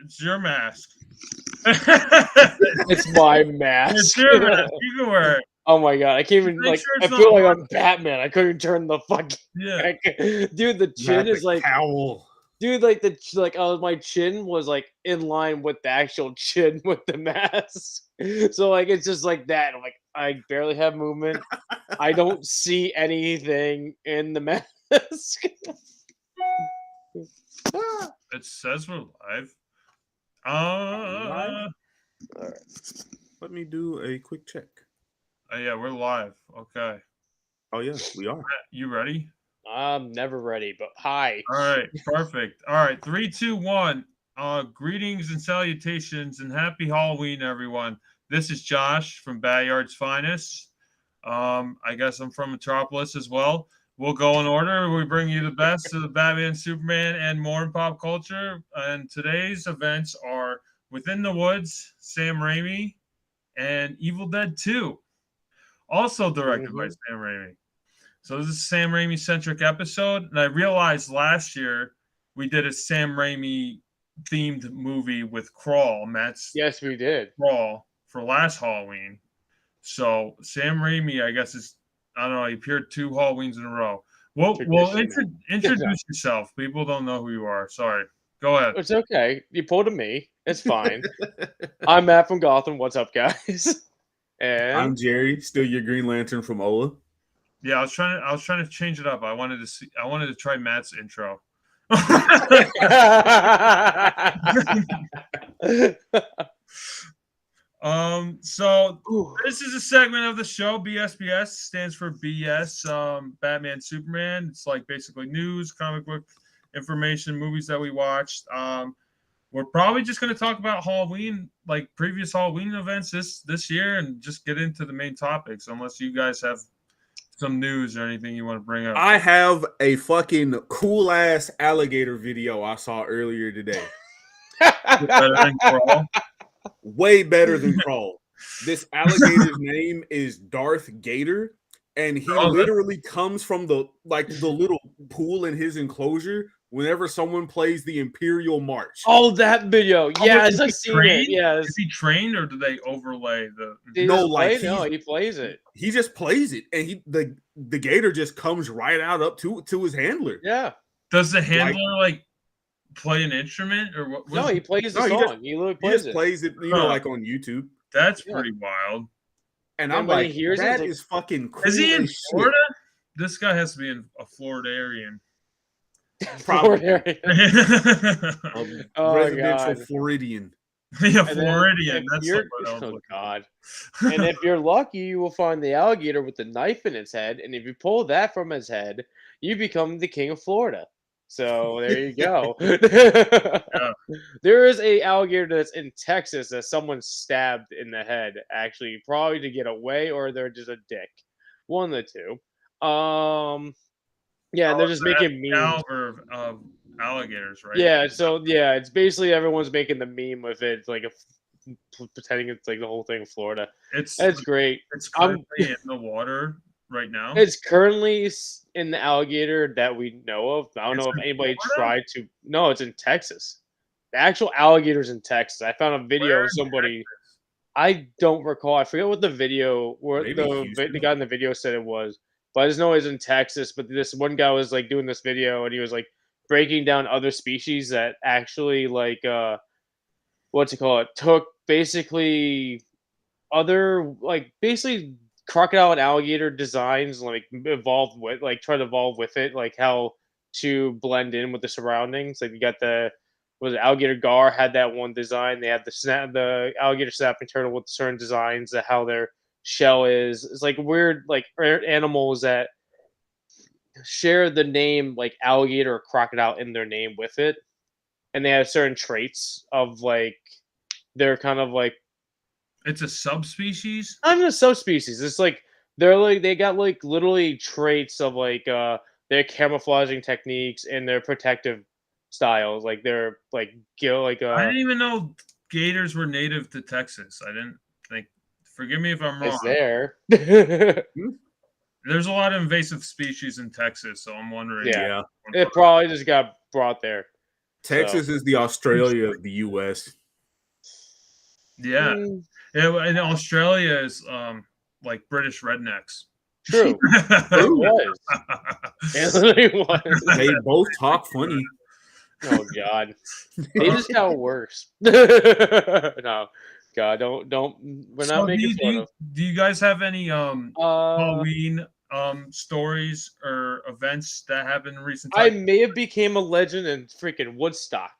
It's your mask. It's my mask. It's your mask. You can wear it. Oh my god, I can't even Make like. sure I it's feel not like I'm Batman. I couldn't turn the fucking. Yeah. Dude, the chin is like. cowl. Dude, like my chin was like in line with the actual chin with the mask. So like it's just like that. I'm like, I barely have movement. I don't see anything in the mask. It says we're live. Live? Let me do a quick check. Yeah, we're live. Okay. Oh yeah, we are. You ready? I'm never ready, but hi. All right, perfect. All right, 3, 2, 1. Greetings and salutations and happy Halloween, everyone. This is Josh from BatYard's Finest. I guess I'm from Metropolis as well. We'll go in order. We bring you the best of the Batman, Superman, and more in pop culture. And today's events are Within the Woods, Sam Raimi, and Evil Dead 2, also directed by Sam Raimi. So this is a Sam Raimi centric episode, and I realized last year we did a Sam Raimi themed movie with Crawl. Yes, we did. Crawl for last Halloween. So Sam Raimi, I guess, is I don't know. He appeared 2 Halloweens in a row. Well, introduce yourself. People don't know who you are. Sorry. Go ahead. It's okay. You pulled a me. It's fine. I'm Matt from Gotham. What's up, guys? And I'm Jerry, still your Green Lantern from Ola. Yeah, I was trying to change it up. I wanted to try Matt's intro. So this is a segment of the show. BSBS stands for BS. Batman, Superman. It's like basically news, comic book information, movies that we watched. We're probably just going to talk about Halloween, like previous Halloween events this year, and just get into the main topics. Unless you guys have some news or anything you want to bring up. I have a fucking cool ass alligator video I saw earlier today. Better than Crawl. Way better than Crawl. This alligator's name is Darth Gator, and he literally comes from the little pool in his enclosure whenever someone plays the Imperial March. Oh, that video. Yes, I've seen it. Yes. Is he trained or do they overlay the he plays it. He just plays it, and the gator just comes right out up to his handler. Yeah. Does the handler play an instrument or what? No, he plays the song. He literally plays it. Plays it, like on YouTube. That's pretty wild. And I'm like, that is fucking cool. Is he in Florida? This guy has to be a Floridarian. Probably. Residential Floridian. Yeah, Floridian. Oh God! And if you're lucky, you will find the alligator with the knife in its head, and if you pull that from his head, you become the king of Florida. So there you go. Yeah. There is a alligator that's in Texas that someone stabbed in the head, actually, probably to get away, or they're just a dick. One of the two. Yeah, they're just making memes of alligators, right? Yeah, so it's basically everyone's making the meme with it. It's like pretending it's like the whole thing in Florida. It's great. It's currently in the water right now. It's currently in the alligator that we know of. I don't know if anybody tried to. No, it's in Texas. The actual alligator's in Texas. I found a video of somebody. I don't recall. I forget what the video where the guy in the video said it was. But I just know it's in Texas. But this one guy was like doing this video, and he was like breaking down other species that actually took basically other basically crocodile and alligator designs, try to evolve with it, like how to blend in with the surroundings. Like you got alligator gar had that one design. They had the alligator snapping turtle with certain designs that how their shell is. It's like weird animals that share the name like alligator or crocodile in their name with it, and they have certain traits of they're kind of it's a subspecies. I'm a subspecies. It's they got literally traits of their camouflaging techniques and their protective styles. I didn't even know gators were native to Texas. I didn't think. Forgive me if I'm wrong. It's there. There's a lot of invasive species in Texas, so I'm wondering. Yeah. It probably just got brought there. Texas is the Australia of the U.S. Yeah. And Australia is like British rednecks. True. It was. It literally was. They both talk funny. Oh God, they just got worse. No, God, don't. We're So not making fun of. do you guys have any Uh, Halloween stories or events that happened in recent I times? may have became a legend in freaking Woodstock.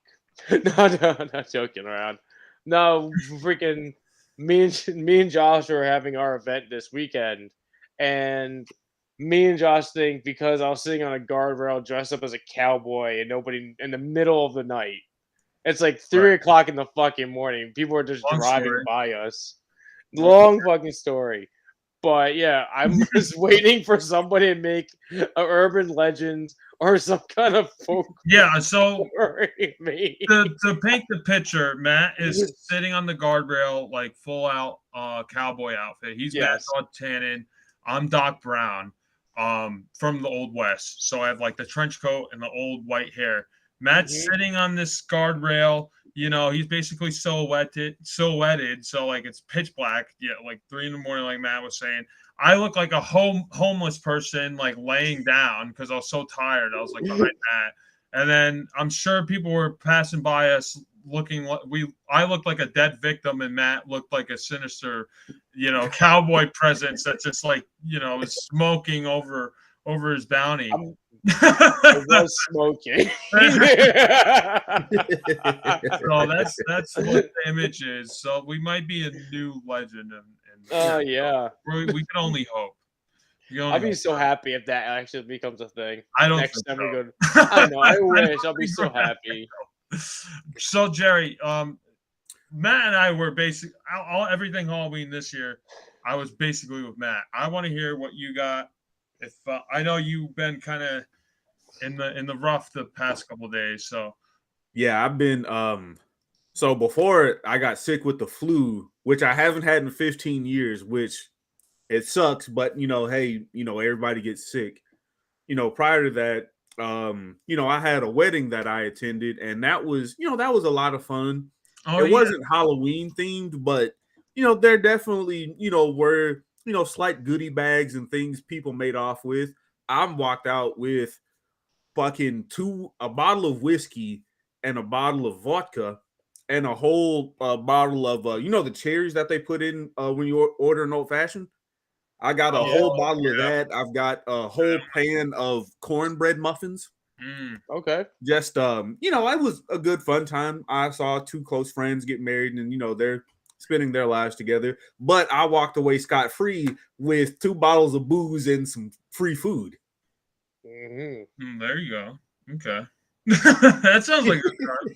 No, not joking around. No, freaking me and Josh are having our event this weekend, and me and Josh think because I was sitting on a guardrail dressed up as a cowboy and nobody in the middle of the night. It's like Right. 3 o'clock in the fucking morning. People are just Long driving story. by us. Long fucking story. But yeah, I'm just waiting for somebody to make an urban legend or some kind of folk Yeah, so story. Me. to paint the picture, Matt is sitting on the guardrail, like full out cowboy outfit. He's Mad Yes. Dog Tannen. I'm Doc Brown, from the Old West. So I have like the trench coat and the old white hair. Matt's sitting on this guardrail. You know, he's basically silhouetted. So like it's pitch black. Yeah, like 3 in the morning, like Matt was saying. I look like a homeless person, like laying down because I was so tired. I was like behind Matt. And then I'm sure people were passing by us looking like I looked like a dead victim and Matt looked like a sinister, cowboy presence that just like, is smoking over his bounty. I was smoking. So that's what the image is. So we might be a new legend Oh yeah. We can only hope. I'd be so happy if that actually becomes a thing. I don't Next think time so. we go. I know. I wish. I'll be so happy. So Jerry, Matt and I were basically everything Halloween this year. I was basically with Matt. I want to hear what you got. If I know you've been kind of in the rough the past couple of days, so yeah, I've been so before I got sick with the flu, which I haven't had in 15 years, which it sucks, but hey, everybody gets sick. Prior to that, I had a wedding that I attended, and that was a lot of fun. It wasn't Halloween themed, but there definitely were slight goodie bags and things people made off with. I walked out with fucking a bottle of whiskey and a bottle of vodka and a whole bottle of the cherries that they put in when you order an old fashioned. I got a whole bottle of that. I've got a whole pan of cornbread muffins. Okay. Just it was a good fun time. I saw 2 close friends get married, and they're spending their lives together. But I walked away scot-free with 2 bottles of booze and some free food. There you go. Okay. That sounds like a good time.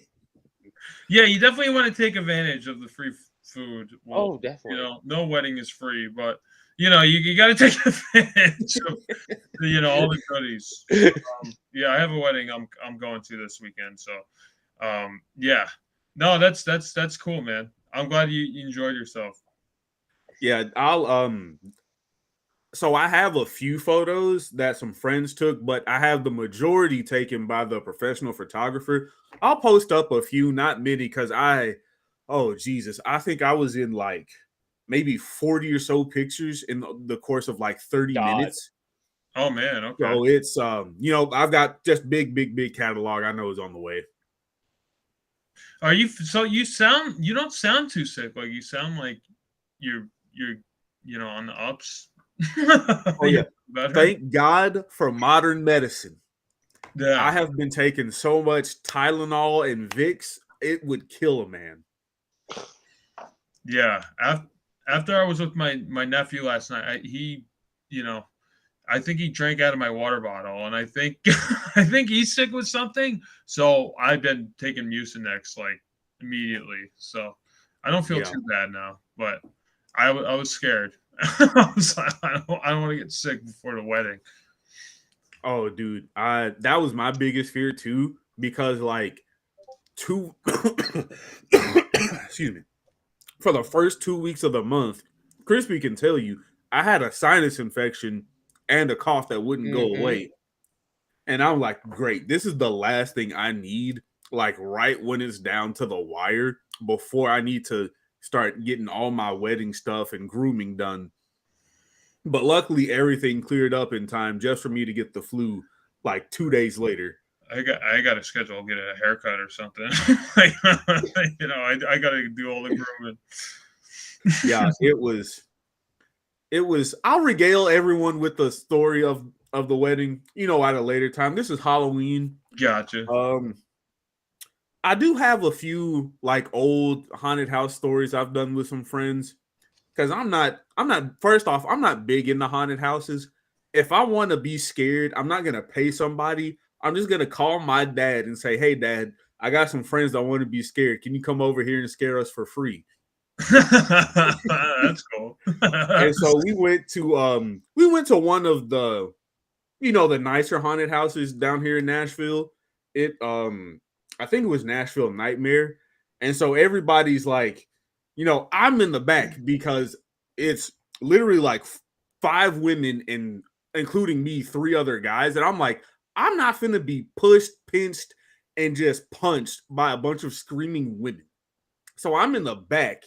Yeah, you definitely want to take advantage of the free food. Well, definitely. No wedding is free, but you got to take advantage of all the goodies. Yeah, I have a wedding I'm going to this weekend, so yeah. No, that's cool, man. I'm glad you enjoyed yourself. Yeah, so I have a few photos that some friends took, but I have the majority taken by the professional photographer. I'll post up a few, not many, because oh Jesus, I think I was in like maybe 40 or so pictures in the course of like 30 minutes. Oh man, okay. So it's I've got just big catalog. I know is on the way. Are you you don't sound too sick, like you sound like you're on the ups. Oh yeah. Thank God for modern medicine. Yeah. I have been taking so much Tylenol and Vicks, it would kill a man. Yeah. After I was with my nephew last night, I think he drank out of my water bottle, and I think he's sick with something. So I've been taking Mucinex like immediately. So I don't feel too bad now, but I was scared. I was like, I don't want to get sick before the wedding. Oh, dude, that was my biggest fear too, because like excuse me, for the first 2 weeks of the month, Crispy can tell you, I had a sinus infection and a cough that wouldn't go away. And I'm like, great, this is the last thing I need. like right when it's down to the wire before I need to start getting all my wedding stuff and grooming done. But luckily, everything cleared up in time just for me to get the flu like 2 days later. I got to schedule get a haircut or something. Like, I got to do all the grooming. Yeah, it was. I'll regale everyone with the story of the wedding, at a later time. This is Halloween. Gotcha. I do have a few like old haunted house stories I've done with some friends. Because I'm not first off, I'm not big into haunted houses. If I want to be scared, I'm not gonna pay somebody. I'm just gonna call my dad and say, "Hey dad, I got some friends that want to be scared. Can you come over here and scare us for free?" That's cool. And so we went to one of the the nicer haunted houses down here in Nashville. I think it was Nashville Nightmare. And so everybody's like, I'm in the back because it's literally like 5 women and including me, 3 other guys. And I'm like, I'm not finna be pushed, pinched, and just punched by a bunch of screaming women. So I'm in the back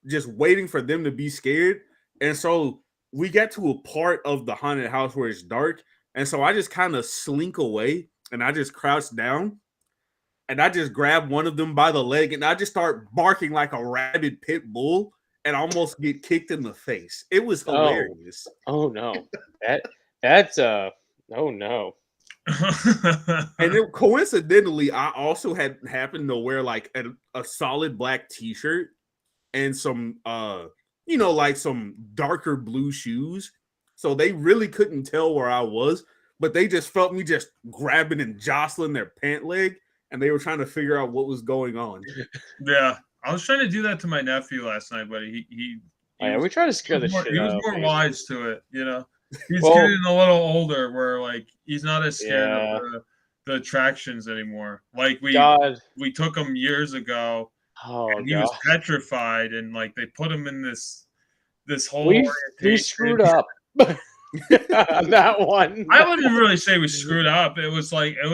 just waiting for them to be scared. And so we get to a part of the haunted house where it's dark. And so I just kind of slink away and I just crouch down. And I just grab one of them by the leg and I just start barking like a rabid pit bull and almost get kicked in the face. It was hilarious. Oh no. That's oh no. And then coincidentally, I also had happened to wear like a solid black t-shirt and some like some darker blue shoes. So they really couldn't tell where I was, but they just felt me just grabbing and jostling their pant leg. And they were trying to figure out what was going on. Yeah, I was trying to do that to my nephew last night, but he we try to scare the shit out of him. He was more wise to it, He's getting a little older, where like he's not as scared of the attractions anymore. Like we took him years ago, and he was petrified, and like they put him in this whole orientation. We screwed up. That one. I wouldn't really say we screwed up. It was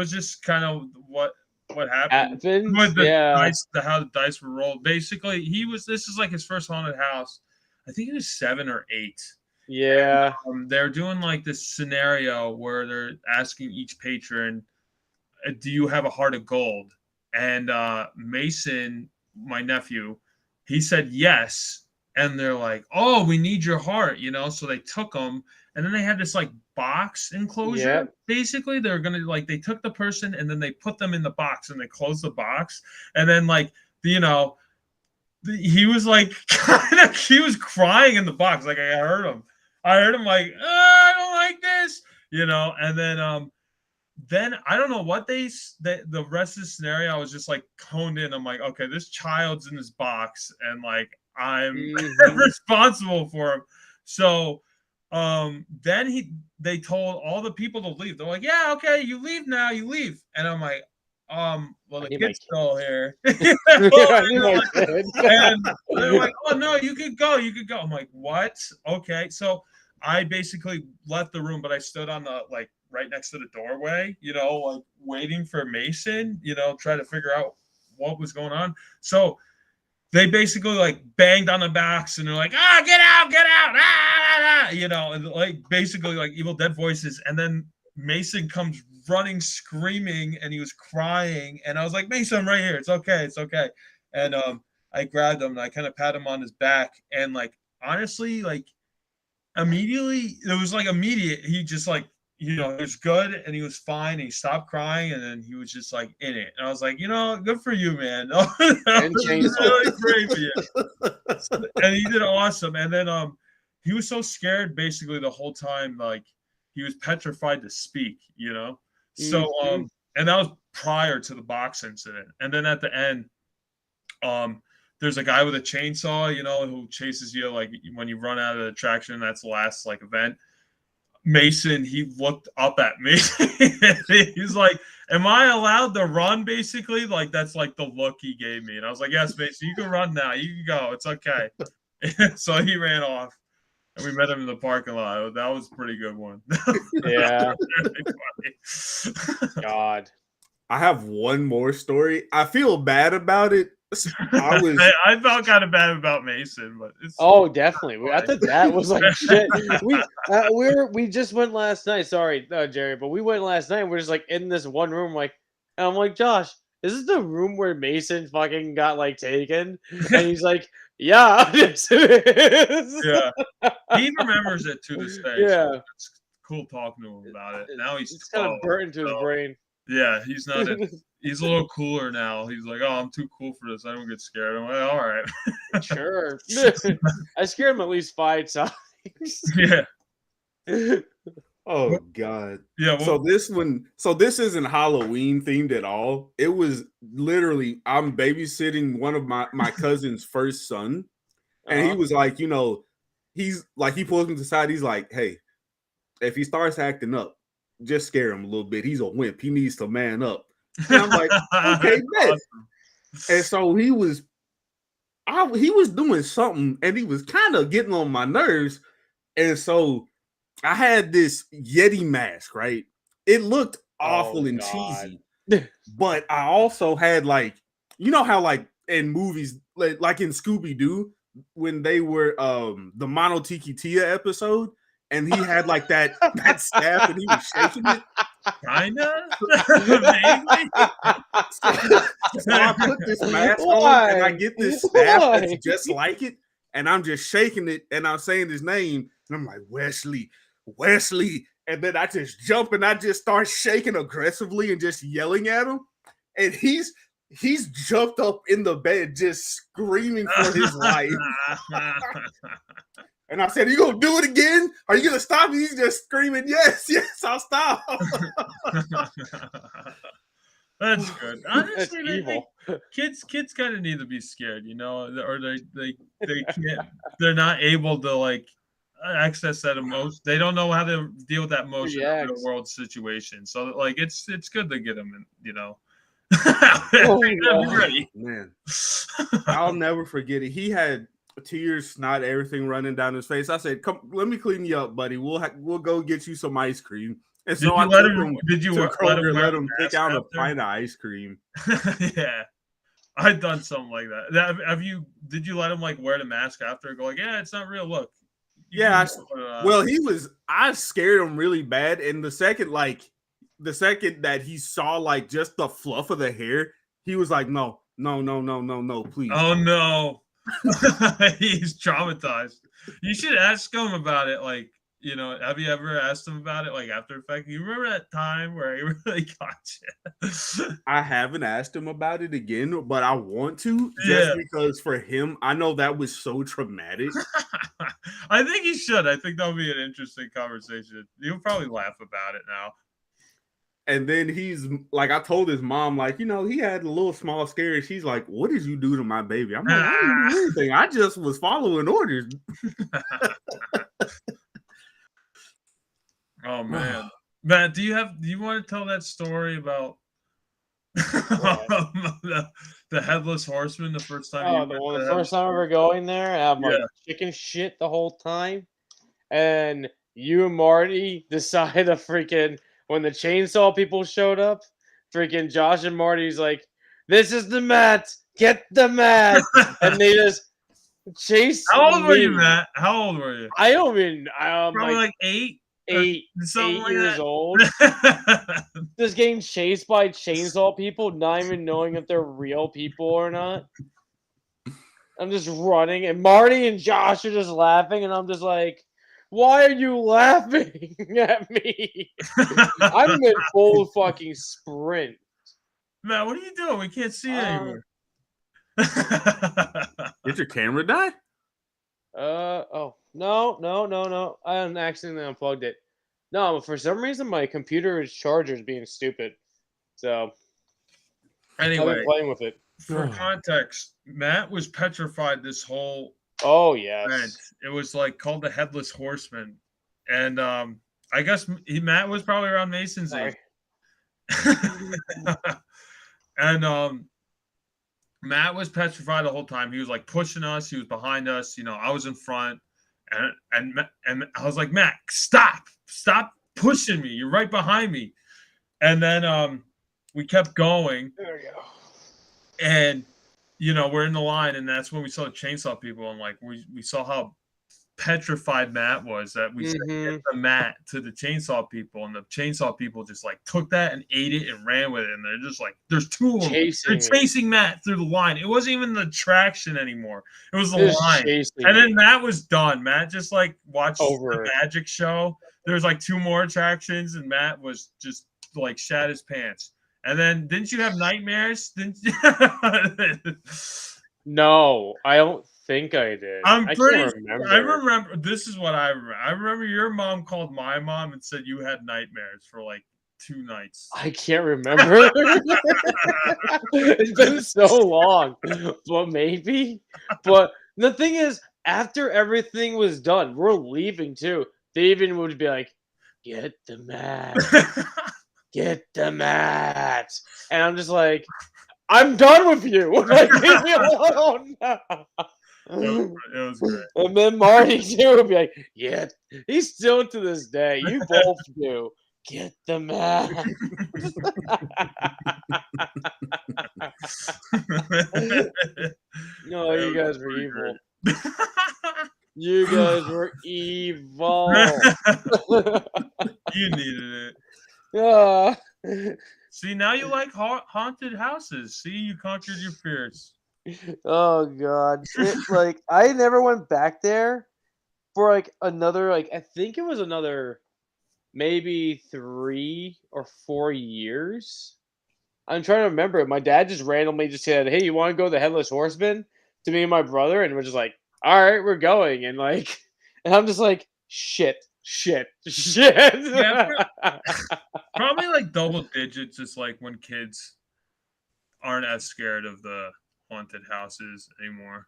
just kind of what happened with the dice, how the dice were rolled. Basically, this is like his first haunted house. I think it was 7 or 8. Yeah. And, they're doing like this scenario where they're asking each patron, do you have a heart of gold? And Mason, my nephew, he said yes. And they're like, oh, we need your heart, So they took him. And then they had this like box enclosure. Yeah. Basically, they're gonna they took the person and then they put them in the box and they closed the box. And then he was like he was crying in the box. Like I heard him like, I don't like this, And then I don't know what the rest of the scenario. I was just like honed in. I'm like, okay, this child's in this box and like I'm responsible for him. So. Then they told all the people to leave. They're like, yeah, okay, you leave now, you leave. And I'm like, well, the kid's still here. And they're like, oh no, you could go. I'm like, what? Okay. So I basically left the room, but I stood on the like right next to the doorway, like waiting for Mason, trying to figure out what was going on. So they basically like banged on the box and they're like, get out, and like basically like Evil Dead voices. And then Mason comes running, screaming, and he was crying. And I was like, Mason, I'm right here. It's okay. And I grabbed him and I kind of pat him on his back. And like, honestly, like immediately, it was like immediate. He just like, he was good and he was fine. And he stopped crying and then he was just like in it. And I was like, good for you, man. That was really great for you. And he did awesome. And then he was so scared basically the whole time, like he was petrified to speak, So and that was prior to the box incident. And then at the end, there's a guy with a chainsaw, who chases you like when you run out of the attraction. That's the last like event. Mason, he looked up at me. He's like, am I allowed to run? Basically, like that's like the look he gave me. And I was like, yes, Mason, you can run now. You can go. It's okay. So he ran off. And we met him in the parking lot. That was a pretty good one. Yeah. God. I have one more story. I feel bad about it. I felt kind of bad about Mason, but it's Definitely. I thought that was like shit. We just went last night. Sorry, Jerry, but we went last night. We're just like in this one room, like, and I'm like, Josh, is this the room where Mason fucking got like taken? And he's like, yeah, yes, it is. yeah. He remembers it to this day. Yeah. So it's cool talking to him about it. Now he's It's kind 12. of burnt into his brain. Yeah, he's not. He's a little cooler now. He's like, oh, I'm too cool for this. I don't get scared. I'm like, all right. Sure. I scared him at least 5 times. Yeah. Oh God. Yeah. So this isn't Halloween themed at all. It was literally I'm babysitting one of my cousin's first son, and he was like, he's like, he pulls me to the side. He's like, hey, if he starts acting up, just scare him a little bit. He's a wimp. He needs to man up. And I'm like, okay, bet. Awesome. And so he was doing something, and he was kind of getting on my nerves. And so I had this Yeti mask, right? It looked awful and cheesy, but I also had like, how like in movies, like in Scooby-Doo, when they were the Mono Tiki Tia episode, and he had like that staff and he was shaking it. Kinda. So I put this mask on and I get this staff that's just like it, and I'm just shaking it and I'm saying his name, and I'm like, Wesley. And then I just jump and I just start shaking aggressively and just yelling at him. And he's jumped up in the bed just screaming for his life. And I said, "Are you gonna do it again? Are you gonna stop?" And he's just screaming, "Yes, I'll stop." That's good. Honestly, that's evil. Kids kind of need to be scared, or they can't. They're not able to like access that emotion. They don't know how to deal with that emotion in a real world situation. So like, it's good to get them in, ready. Man, I'll never forget it. He had tears, snot, everything running down his face. I said, "Come, let me clean you up, buddy. We'll go get you some ice cream." And so I let him pick out a pint of ice cream? Yeah, I've done something like that. Did you let him like wear the mask after? Go like, yeah, it's not real. Look. Yeah. I scared him really bad. And the second that he saw like just the fluff of the hair, he was like, no, please. Oh no. He's traumatized. You should ask him about it. Like, have you ever asked him about it? Like after effect, you remember that time where he really got you? I haven't asked him about it again, but I want to just because for him, I know that was so traumatic. I think he should. I think that'll be an interesting conversation. He'll probably laugh about it now. And then he's like, I told his mom, like, he had a little small scare. She's like, "What did you do to my baby?" I'm like, "I didn't do anything. I just was following orders." Oh man, Matt, do you want to tell that story about the headless horseman the first time? The first time we were going there, I'm like chicken shit the whole time, and you and Marty decide to freaking when the chainsaw people showed up, freaking Josh and Marty's like, "This is the mat, get the mat," and they just chase. How old were you, Matt? How old were you? I don't even. Probably like 8. 8 years old. Just getting chased by chainsaw people, not even knowing if they're real people or not. I'm just running, and Marty and Josh are just laughing, and I'm just like, "Why are you laughing at me?" I'm in full fucking sprint. Matt, what are you doing? We can't see it anymore. Did your camera die? No. I accidentally unplugged it. No, for some reason my computer's charger is being stupid. So anyway, I've been playing with it. For context, Matt was petrified this whole event. It was like called the Headless Horseman. And I guess Matt was probably around Mason's age. And Matt was petrified the whole time. He was like pushing us. He was behind us. I was in front, and I was like, "Matt, stop pushing me. You're right behind me." And then we kept going, There we go. and we're in the line, and that's when we saw the chainsaw people, and like we saw how petrified Matt was that we said get the mat to the chainsaw people, and the chainsaw people just like took that and ate it and ran with it, and they're just like, there's two of them. They're chasing Matt through the line. It wasn't even the traction anymore. It was the line. And then Matt was done. Matt just like watched the magic show. There's like 2 more attractions, and Matt was just like shat his pants. And then didn't you have nightmares? Didn't you? No, I don't think I did. I remember. This is what I remember. I remember your mom called my mom and said you had nightmares for like 2 nights. I can't remember. It's been so long, but maybe. But the thing is, after everything was done, we're leaving too. They even would be like, "Get the mat, get the mat," and I'm just like, I'm done with you. Like, leave me alone. It was great. And then Marty too would be like, "Yeah," he's still to this day. You both do. Get the mat. No, you guys were evil. You guys were evil. You needed it. Yeah. See, now you like haunted houses. See, you conquered your fears. Oh god, like I never went back there for like another I think it was another maybe 3 or 4 years. I'm trying to remember. My dad just randomly just said, "Hey, you want to go to the Headless Horseman?" to me and my brother, and we're just like, "All right, we're going." And like, and I'm just like, "Shit." Yeah, probably like double digits is like when kids aren't as scared of the haunted houses anymore.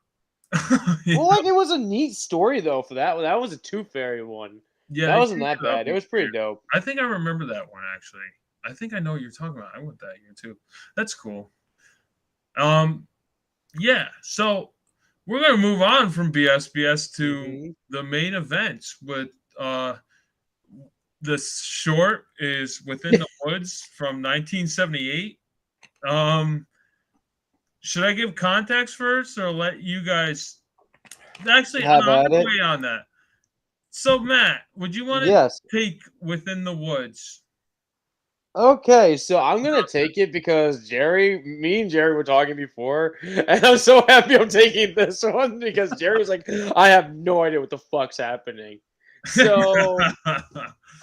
Well, like it was a neat story though for that one. That was a Tooth Fairy one. Yeah, that wasn't that bad. It was pretty dope. I think I remember that one actually. I think I know what you're talking about. I went that year too. That's cool. Yeah. So we're gonna move on from BSBS to the main events with the short is Within the Woods from 1978. Should I give context first or let you guys actually I'm wait on that? So Matt, would you want to take Within the Woods? Okay, so I'm gonna take it because me and Jerry were talking before, and I'm so happy I'm taking this one because Jerry was like, I have no idea what the fuck's happening. So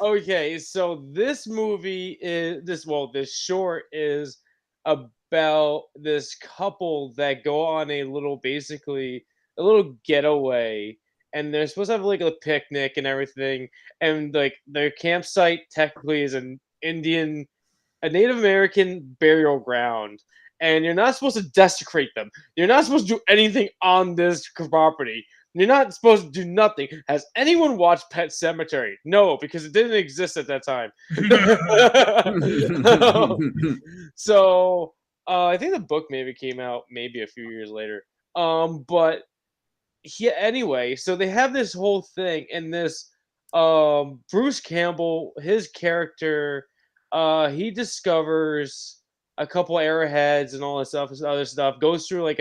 okay, so this movie is this short is about this couple that go on a little getaway, and they're supposed to have like a picnic and everything, and like their campsite technically is a Native American burial ground, and you're not supposed to desecrate them. You're not supposed to do anything on this property. You're not supposed to do nothing. Has anyone watched Pet Sematary? No, because it didn't exist at that time. So I think the book maybe came out maybe a few years later. But anyway, so they have this whole thing, and this Bruce Campbell, his character, he discovers a couple arrowheads and all this stuff, other stuff. Goes through like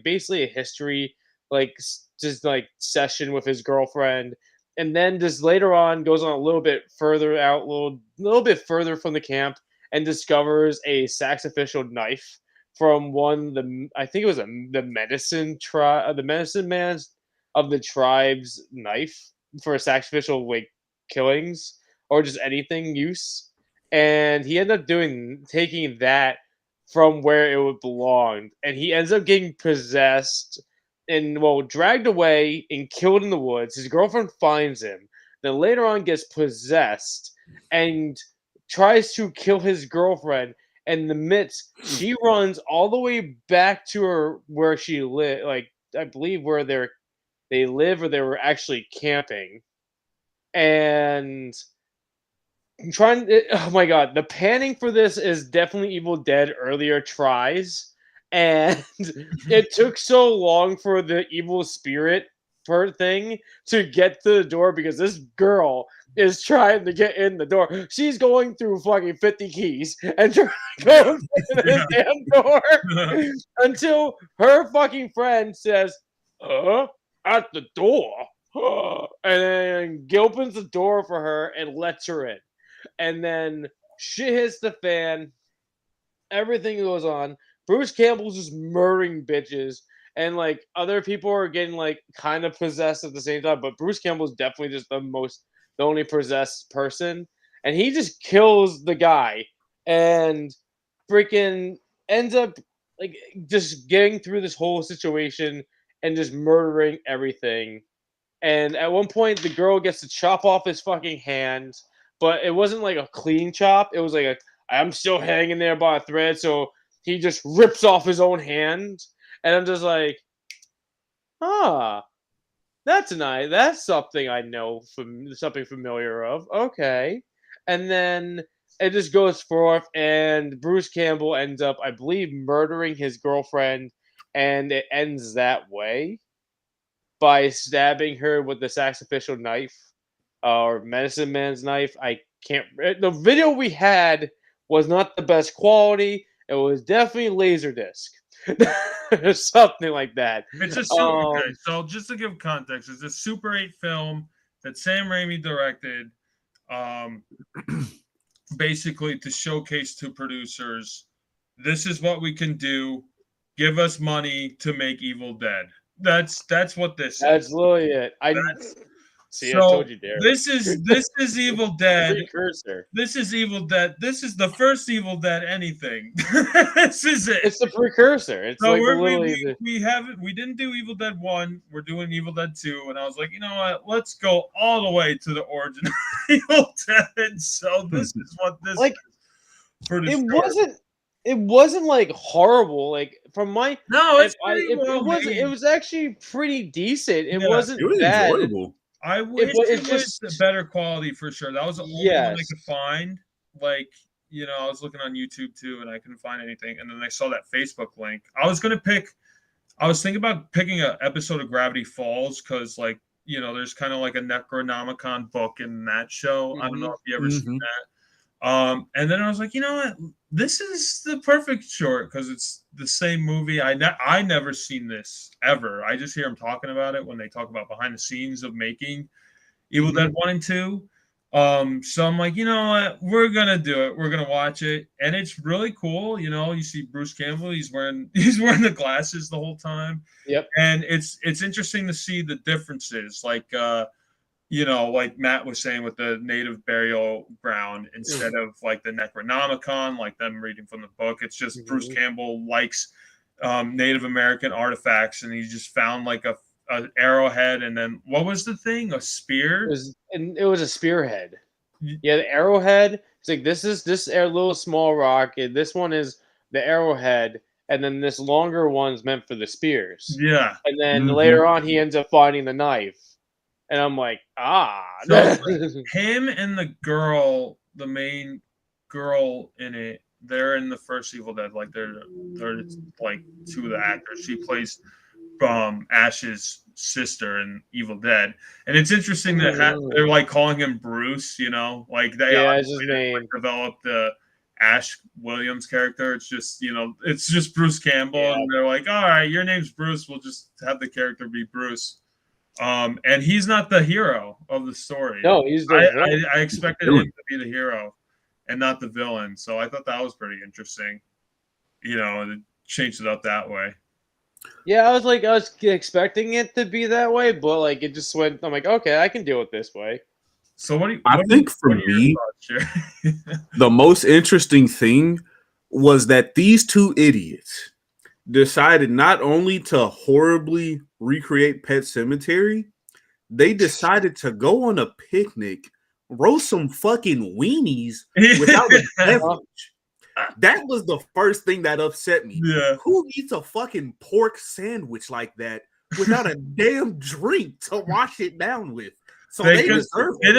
basically a history, like just like session with his girlfriend, and then just later on goes on a little bit further out, little bit further from the camp, and discovers a sacrificial knife from I think it was the medicine man's of the tribe's knife for sacrificial like killings or just anything use. And he ended up taking that from where it would belong, and he ends up getting possessed and dragged away and killed in the woods. His girlfriend finds him, then later on gets possessed and tries to kill his girlfriend. And in the midst, she runs all the way back to where she lived, like I believe where they live or they were actually camping, and oh my god, the panning for this is definitely Evil Dead earlier tries, and it took so long for the evil spirit thing to get to the door because this girl is trying to get in the door. She's going through fucking 50 keys and trying to go into this damn door until her fucking friend says, at the door. And then Gil opens the door for her and lets her in. And then shit hits the fan. Everything goes on. Bruce Campbell's just murdering bitches. And like other people are getting like kind of possessed at the same time. But Bruce Campbell's definitely just the only possessed person. And he just kills the guy and freaking ends up like just getting through this whole situation and just murdering everything. And at one point, the girl gets to chop off his fucking hand, but it wasn't like a clean chop. It was like I'm still hanging there by a thread, so he just rips off his own hand, and I'm just like, that's nice. That's something I know from something familiar of. Okay, and then it just goes forth, and Bruce Campbell ends up, I believe, murdering his girlfriend, and it ends that way by stabbing her with the sacrificial knife or medicine man's knife. I can't. The video we had was not the best quality. It was definitely Laserdisc, something like that. It's a super. Okay, so just to give context, it's a Super 8 film that Sam Raimi directed, basically to showcase to producers, this is what we can do. Give us money to make Evil Dead. That's what this is. That's literally it. I told you, Derek. This is Evil Dead. Precursor. This is Evil Dead. This is the first Evil Dead anything. This is it. It's the precursor. It's so like we didn't do Evil Dead 1. We're doing Evil Dead 2, and I was like, you know what? Let's go all the way to the origin of Evil Dead. So this is what this like. Is for the story. It wasn't like horrible. Like from my it was actually pretty decent. It wasn't bad. Enjoyable. I wish it was a better quality for sure. That was the only one I could find. Like, you know, I was looking on YouTube too, and I couldn't find anything. And then I saw that Facebook link. I was thinking about picking an episode of Gravity Falls because, like, you know, there's kind of like a Necronomicon book in that show. I don't know if you ever seen that. And then I was like, you know what? This is the perfect short because it's the same movie. I never seen this ever. I just hear them talking about it when they talk about behind the scenes of making Evil Dead 1 and 2. So I'm like, you know what? We're gonna do it. We're gonna watch it, and it's really cool. You know, you see Bruce Campbell. He's wearing the glasses the whole time. Yep. And it's interesting to see the differences. Like, you know, like Matt was saying with the native burial ground instead of like the Necronomicon, like them reading from the book. It's just Bruce Campbell likes Native American artifacts, and he just found like an arrowhead, and then what was the thing? A spear? It was a spearhead. Yeah, the arrowhead. It's like this little small rock, and this one is the arrowhead, and then this longer one's meant for the spears. Yeah. And then later on, he ends up finding the knife. And I'm like, So him and the girl, the main girl in it, they're in the first Evil Dead. Like they're like two of the actors. She plays Ash's sister in Evil Dead, and it's interesting that they're like calling him Bruce. You know, like they his name. Developed the Ash Williams character. It's just, you know, it's just Bruce Campbell, and they're like, all right, your name's Bruce. We'll just have the character be Bruce. And he's not the hero of the story. No, he's I expected him to be the hero and not the villain. So I thought that was pretty interesting. You know, to change it up that way. Yeah, I was expecting it to be that way, but like it just went. I'm like, okay, I can deal it this way. So I think for me, the most interesting thing was that these two idiots decided not only to horribly recreate Pet Sematary, they decided to go on a picnic, roast some fucking weenies without a beverage. That was the first thing that upset me. Yeah. Who eats a fucking pork sandwich like that without a damn drink to wash it down with? So they didn't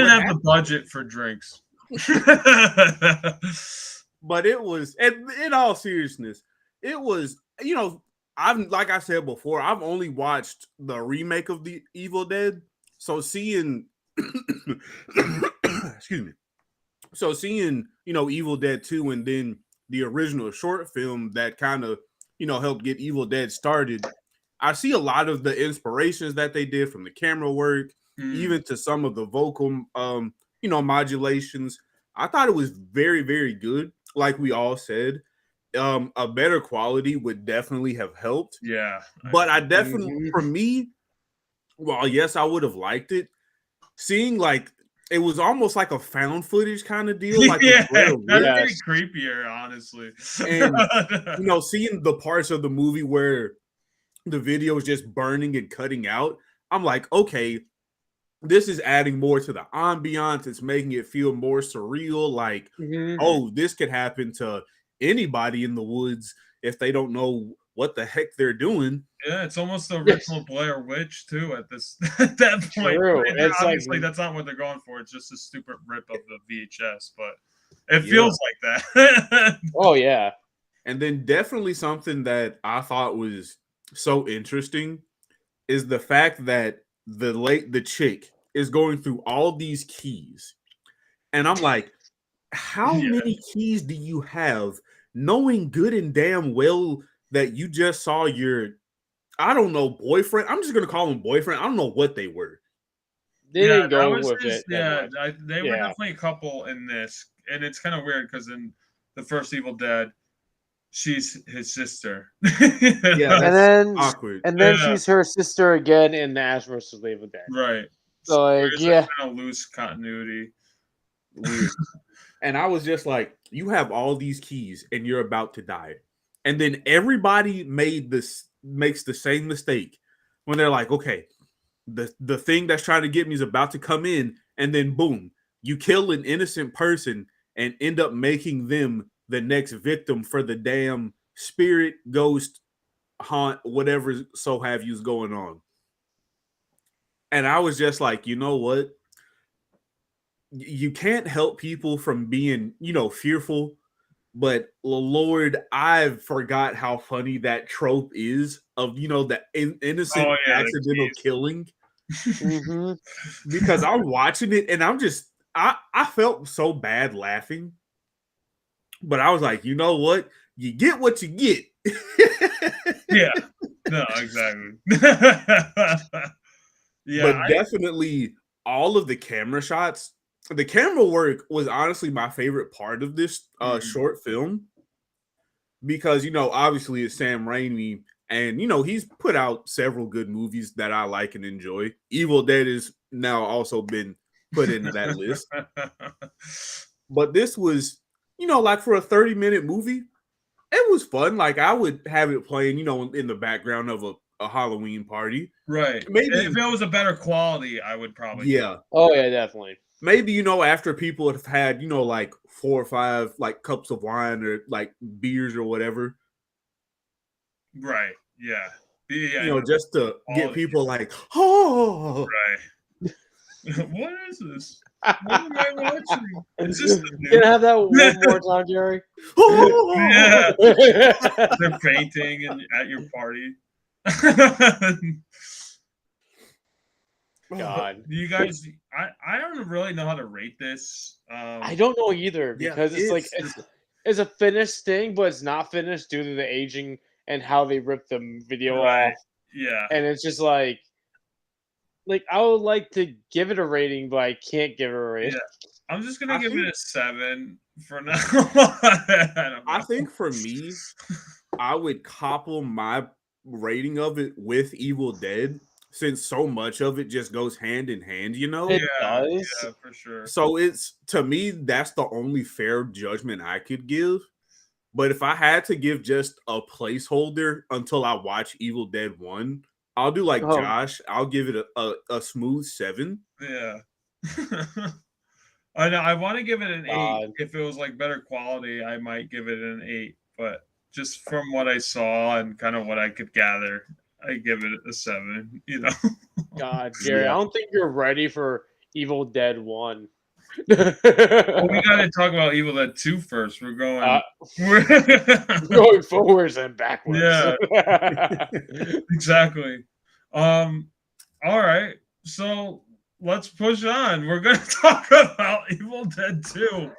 have the budget for drinks. But it was, and in all seriousness, it was, you know, like I said before, I've only watched the remake of the Evil Dead. So seeing excuse me. So seeing, Evil Dead 2 and then the original short film that kind of, helped get Evil Dead started, I see a lot of the inspirations that they did from the camera work, even to some of the vocal, modulations. I thought it was very, very good. Like we all said, a better quality would definitely have helped. Yeah. But I definitely, for me, well, yes, I would have liked it. Seeing like it was almost like a found footage kind of deal, like yeah, Blair that's Witch. getting creepier, honestly. And seeing the parts of the movie where the video is just burning and cutting out, I'm like, okay, this is adding more to the ambiance. It's making it feel more surreal. Like, oh, this could happen to anybody in the woods if they don't know what the heck they're doing. Yeah, it's almost the original Blair Witch too. At that point, True. It's obviously that's not what they're going for. It's just a stupid rip of the VHS, but it feels like that. Oh yeah. And then definitely something that I thought was so interesting is the fact that the chick is going through all these keys, and I'm like, how many keys do you have, knowing good and damn well that you just saw your, I don't know, boyfriend. I'm just gonna call him boyfriend. I don't know what they were. They didn't go with it. They were definitely a couple in this, and it's kind of weird because in the first Evil Dead, she's his sister. Yeah, and then awkward. And then she's her sister again in the Ash vs. Evil Dead. Right. So like, kind of loose continuity. Weird. And I was just like, you have all these keys and you're about to die. And then everybody makes the same mistake when they're like, okay, the thing that's trying to get me is about to come in, and then boom, you kill an innocent person and end up making them the next victim for the damn spirit, ghost, haunt, whatever so have you's going on. And I was just like, you know what? You can't help people from being, fearful. But Lord, I forgot how funny that trope is of, the innocent accidental killing. Because I'm watching it and I felt so bad laughing. But I was like, you know what? You get what you get. Yeah. No, exactly. But definitely all of the camera shots, the camera work was honestly my favorite part of this short film. Because, obviously it's Sam Raimi, and, he's put out several good movies that I like and enjoy. Evil Dead is now also been put into that list. But this was, like for a 30-minute movie, it was fun. Like I would have it playing, in the background of a Halloween party. Right. Maybe if it was a better quality, I would probably. Yeah. Oh yeah, definitely. Maybe, after people have had, like 4 or 5 like cups of wine or like beers or whatever. Right. Yeah. Just to get people like, oh. Right. What is this? What am I watching? Is this Can I have that one more time, Jerry? Oh. Yeah. They're fainting at your party. God. You guys, I don't really know how to rate this. I don't know either, because it's a finished thing, but it's not finished due to the aging and how they ripped the video off. Yeah. And it's just like I would like to give it a rating, but I can't give it a rating. Yeah. I'm just gonna give it a 7 for now. I think for me, I would couple my rating of it with Evil Dead, since so much of it just goes hand in hand, It does. Yeah, for sure. So it's, to me, that's the only fair judgment I could give. But if I had to give just a placeholder until I watch Evil Dead 1, I'll do like Josh. I'll give it a smooth 7. Yeah. I know. I want to give it an 8. If it was like better quality, I might give it an 8. But just from what I saw and kind of what I could gather, I give it a 7. God, Jerry, I don't think you're ready for Evil Dead 1. Well, we got to talk about Evil Dead 2 first. We're going going forwards and backwards. Yeah, exactly. All right. So let's push on. We're gonna talk about Evil Dead 2.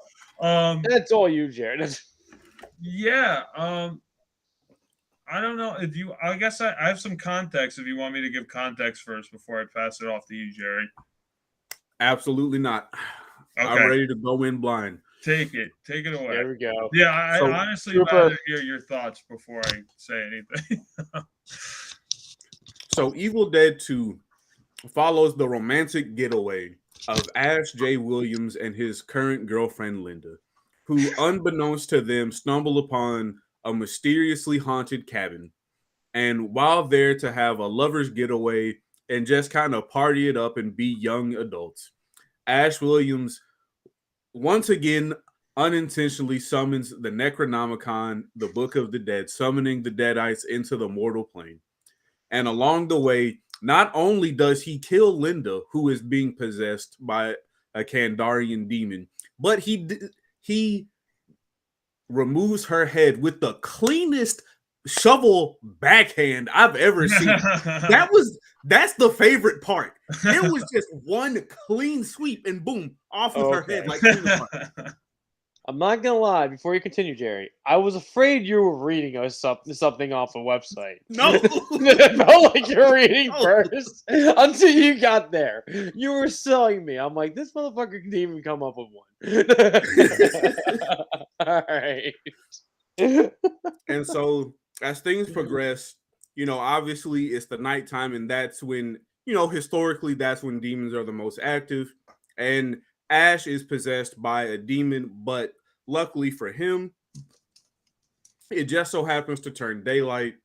That's all you, Jared. Yeah. I don't know if you. I guess I have some context. If you want me to give context first before I pass it off to you, Jerry. Absolutely not. Okay. I'm ready to go in blind. Take it away. There we go. Yeah, I So, honestly Super. rather hear your thoughts before I say anything. So Evil Dead 2 follows the romantic getaway of Ash J. Williams and his current girlfriend Linda, who, unbeknownst to them, stumble upon a mysteriously haunted cabin. And while there to have a lover's getaway and just kind of party it up and be young adults, Ash Williams once again unintentionally summons the Necronomicon, the Book of the Dead, summoning the Deadites into the mortal plane. And along the way, not only does he kill Linda, who is being possessed by a Kandarian demon, but he removes her head with the cleanest shovel backhand I've ever seen. That's the favorite part. It was just one clean sweep and boom, off with her head like I'm not gonna lie. Before you continue, Jerry, I was afraid you were reading us something off a website. No, It felt like you were reading first until you got there. You were selling me. I'm like, this motherfucker can even come up with one. All right. And so as things progress, obviously it's the nighttime, and that's when, historically, that's when demons are the most active. And Ash is possessed by a demon, but luckily for him, it just so happens to turn daylight,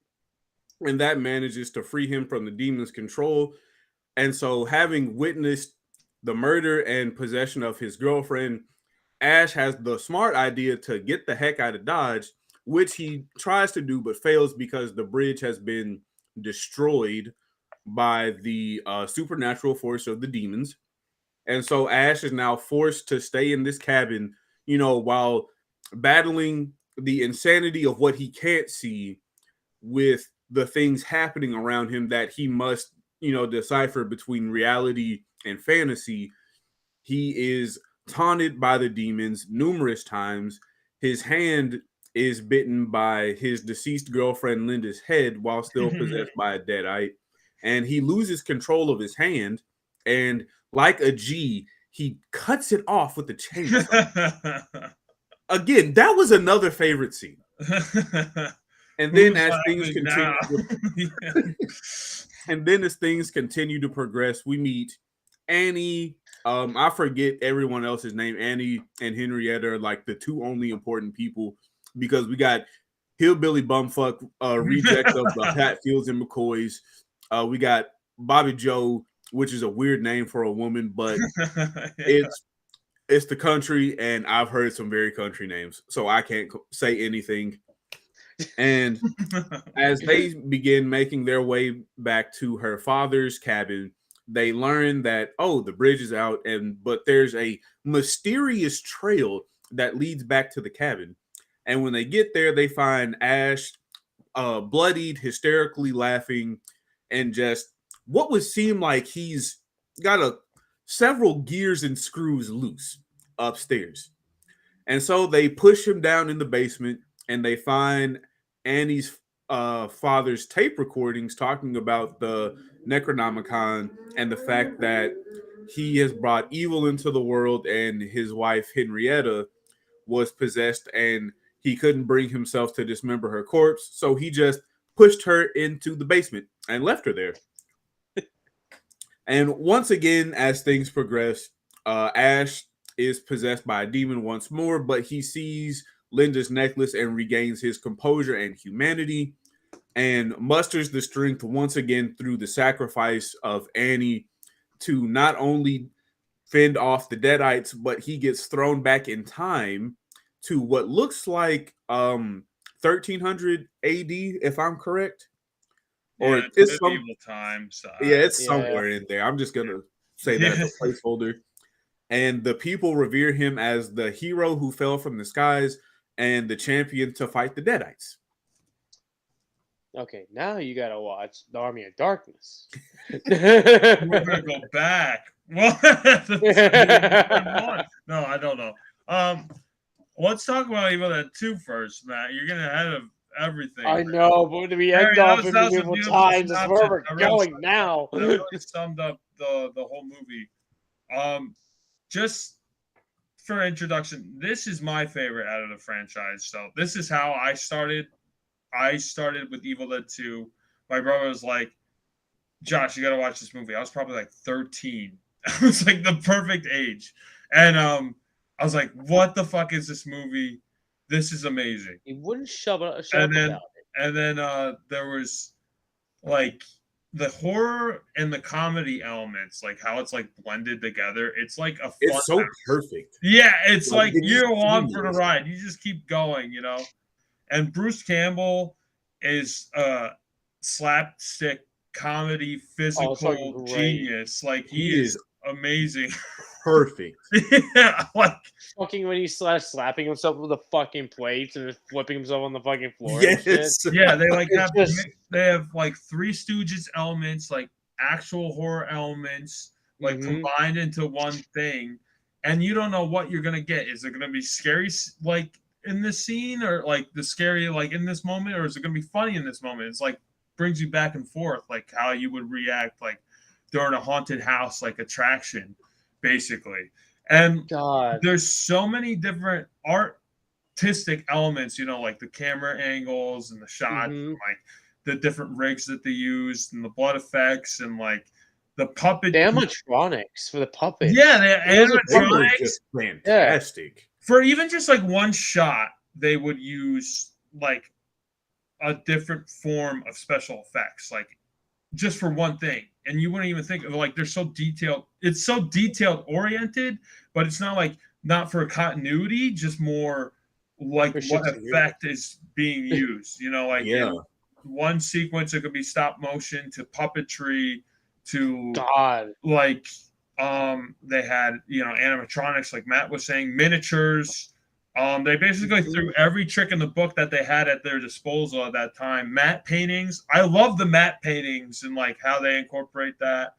and that manages to free him from the demon's control. And so, having witnessed the murder and possession of his girlfriend, Ash has the smart idea to get the heck out of Dodge, which he tries to do but fails because the bridge has been destroyed by the supernatural force of the demons. And so Ash is now forced to stay in this cabin, while battling the insanity of what he can't see with the things happening around him that he must, decipher between reality and fantasy. He is taunted by the demons numerous times. His hand is bitten by his deceased girlfriend Linda's head while still possessed by a deadite. And he loses control of his hand, and like a G, he cuts it off with the chainsaw. Again, that was another favorite scene. And then as things continue to progress, we meet Annie. I forget everyone else's name. Annie and Henrietta are like the two only important people, because we got hillbilly bumfuck rejects of the Hatfields and McCoys. We got Bobby Joe, which is a weird name for a woman, but it's the country, and I've heard some very country names, so I can't say anything. And as they begin making their way back to her father's cabin, they learn that, the bridge is out, but there's a mysterious trail that leads back to the cabin. And when they get there, they find Ash bloodied, hysterically laughing, and just what would seem like he's got several gears and screws loose upstairs. And so they push him down in the basement, and they find Annie's father's tape recordings talking about the Necronomicon and the fact that he has brought evil into the world, and his wife Henrietta was possessed, and he couldn't bring himself to dismember her corpse, so he just pushed her into the basement and left her there. And once again, as things progress, Ash is possessed by a demon once more, but he sees Linda's necklace and regains his composure and humanity, and musters the strength once again through the sacrifice of Annie to not only fend off the Deadites, but he gets thrown back in time to what looks like 1300 AD, if I'm correct. Or it's some medieval times. It's somewhere in there. I'm just gonna say that as a placeholder. And the people revere him as the hero who fell from the skies and the champion to fight the Deadites. Okay, now you gotta watch the Army of Darkness. We're gonna go back Well, no, I don't know. Let's talk about Evil Dead 2 first, Matt. You're getting ahead of everything. I know, but we Harry, end that off was in a medieval beautiful times. That's where synopsis. we're That really going summed now. That really summed up the whole movie. Just for introduction, this is my favorite out of the franchise. So this is how I started. I started with Evil Dead 2. My brother was like, Josh, you got to watch this movie. I was probably like 13. I was like the perfect age. And I was like, what the fuck is this movie? This is amazing. He wouldn't shut up And then about it. and then there was like the horror and the comedy elements, like how it's like blended together. It's like a fun It's so house. perfect. Yeah, it's like it's you're on for the seamless. ride. You just keep going, you know. And Bruce Campbell is a slapstick comedy physical fucking great. genius. Like he is amazing. Perfect. Yeah, like Fucking when he slapping himself with the fucking plates and just flipping himself on the fucking floor. Yes. And shit. yeah, they like It's have just- they have like Three Stooges elements, like actual horror elements, like combined into one thing, and you don't know what you're gonna get. Is it gonna be scary, like in this scene, or like the scary, like in this moment, or is it gonna be funny in this moment? It's like brings you back and forth, like how you would react, like during a haunted house, like attraction, basically. And God, there's so many different artistic elements, you know, like the camera angles and the shots, and like the different rigs that they used, and the blood effects, and like the puppet animatronics for the puppets. Yeah, the animatronics, just fantastic. For even just like one shot, they would use like a different form of special effects, like just for one thing. And you wouldn't even think of, like, they're so detailed. It's so detailed oriented, but it's not like not for continuity, just more like what effect is being used. You know, like in one sequence it could be stop motion to puppetry to like they had, you know, animatronics, like Matt was saying, miniatures. They basically threw every trick in the book that they had at their disposal at that time. Matte paintings. I love the matte paintings and like how they incorporate that.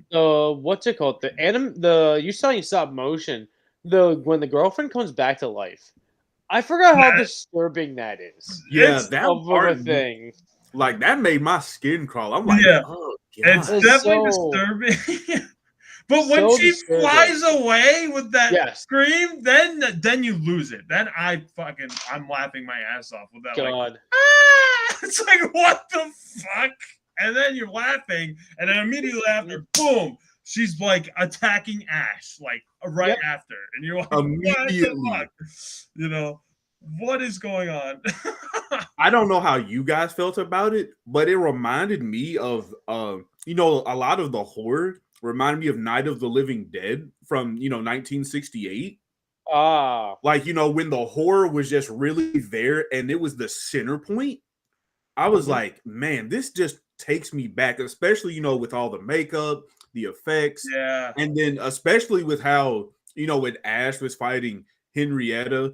What's it called? You saying stop motion. When the girlfriend comes back to life. I forgot how disturbing that is. Yeah, that part, thing. Like that made my skin crawl. I'm like, oh God. It's definitely disturbing. But when she flies away with that scream, then you lose it. Then I'm laughing my ass off with that. Like, it's like, what the fuck? And then you're laughing, and then immediately after, boom, she's like attacking Ash, like right after, and you're like, immediately, what the fuck? You know, what is going on? I don't know how you guys felt about it, but it reminded me of, you know, a lot of the horror reminded me of Night of the Living Dead from, 1968. Like, when the horror was just really there and it was the center point. I was like, man, this just takes me back, especially, with all the makeup, the effects. Yeah. And then especially with how, when Ash was fighting Henrietta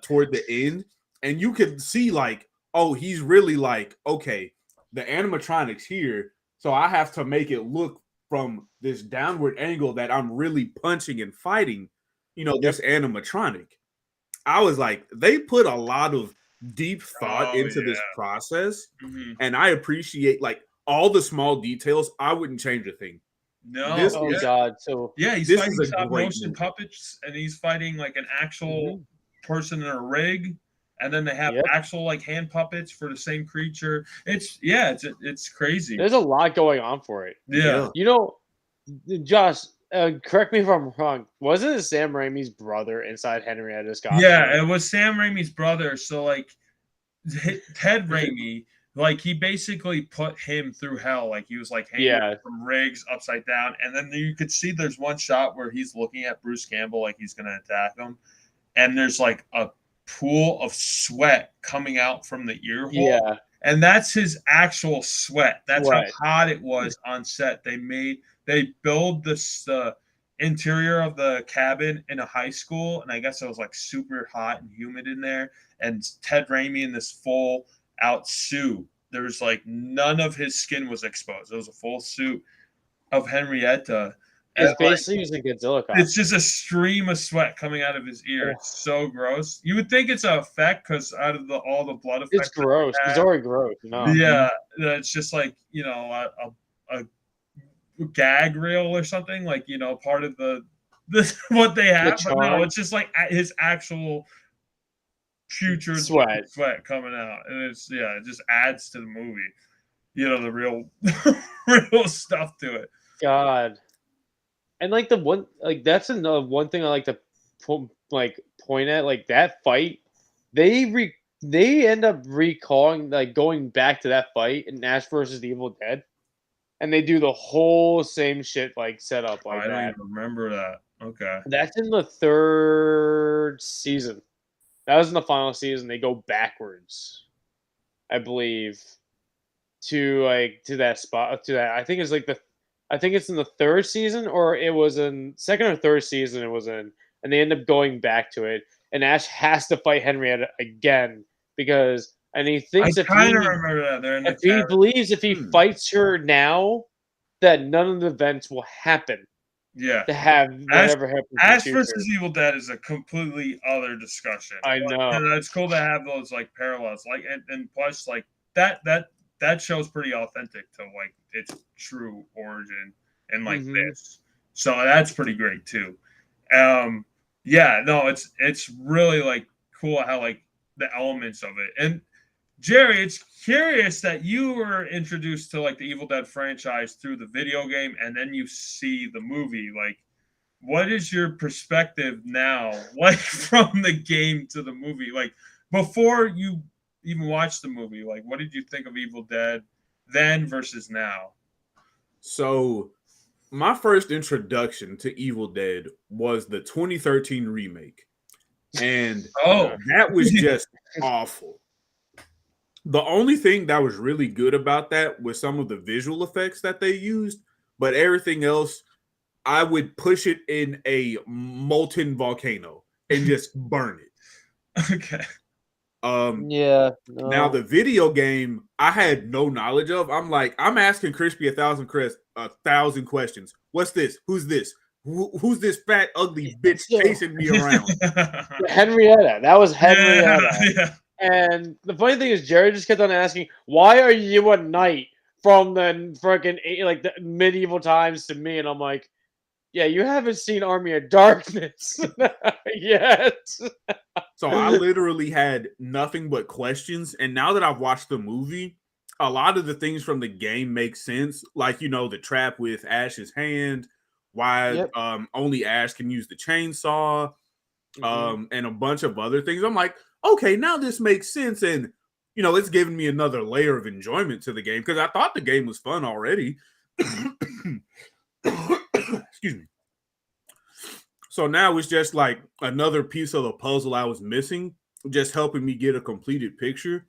toward the end, and you could see like, oh, he's really like, okay, the animatronics here, so I have to make it look from this downward angle that I'm really punching and fighting, this animatronic. I was like, they put a lot of deep thought into this process, and I appreciate like all the small details. I wouldn't change a thing. No, God! So he's fighting stop motion puppets, and he's fighting like an actual person in a rig, and then they have actual like hand puppets for the same creature. It's crazy. There's a lot going on for it. Yeah. Josh, correct me if I'm wrong. Wasn't it Sam Raimi's brother inside Henrietta's costume? Yeah, it was Sam Raimi's brother. So like Ted Raimi, like he basically put him through hell. Like he was like hanging from rigs upside down, and then you could see there's one shot where he's looking at Bruce Campbell like he's gonna attack him, and there's like a pool of sweat coming out from the ear hole. Yeah. And that's his actual sweat. That's how hot it was on set. They build this interior of the cabin in a high school, and I guess it was like super hot and humid in there. And Ted Raimi in this full out suit. There's like none of his skin was exposed. It was a full suit. of Henrietta. It's And, basically using Godzilla costume. it's just a stream of sweat coming out of his ear. It's so gross. You would think it's an effect because out of all the blood effects. It's gross. It's already gross. No. Yeah, it's just like a gag reel or something. Like part of this what they have. But no, it's just like his actual putrid sweat coming out, and it just adds to the movie. The real real stuff to it. God. And like that's another one thing I like to point at, like that fight, they end up recalling, like going back to that fight in Ash versus the Evil Dead, and they do the whole same shit like set up like I don't that. even remember that. Okay. That's in the 3rd season. That was in the final season. They go backwards, I believe, to that spot, to that. I think it's in the 3rd season, or it was in 2nd or 3rd season it was in, and they end up going back to it, and Ash has to fight Henrietta again and he thinks I kind of remember that. He believes if he fights her now, that none of the events will happen. Yeah. To have whatever happens. Ash versus Evil Dead is a completely other discussion. I know. And it's cool to have those like parallels, like and plus like that show's pretty authentic to like its true origin and like this. So that's pretty great too. It's really like cool how like the elements of it. And Jerry, it's curious that you were introduced to like the Evil Dead franchise through the video game, and then you see the movie. Like, what is your perspective now, like from the game to the movie? Like before you even watched the movie, like what did you think of Evil Dead then versus now? So my first introduction to Evil Dead was the 2013 remake. And that was just awful. The only thing that was really good about that was some of the visual effects that they used, but everything else, I would push it in a molten volcano and just burn it. Okay. Now the video game I had no knowledge of. I'm asking Crispy 1,000 questions. What's this? Who's this? Who's this fat ugly bitch chasing me around? Henrietta. That was Henrietta. Yeah. And the funny thing is, Jerry just kept on asking, "Why are you a knight from the freaking like the medieval times to me?" And I'm like, "Yeah, you haven't seen Army of Darkness yet." So I literally had nothing but questions. And now that I've watched the movie, a lot of the things from the game make sense. Like, the trap with Ash's hand, why only Ash can use the chainsaw, and a bunch of other things. I'm like, okay, now this makes sense. And, it's giving me another layer of enjoyment to the game because I thought the game was fun already. Excuse me. So now it's just like another piece of the puzzle I was missing, just helping me get a completed picture.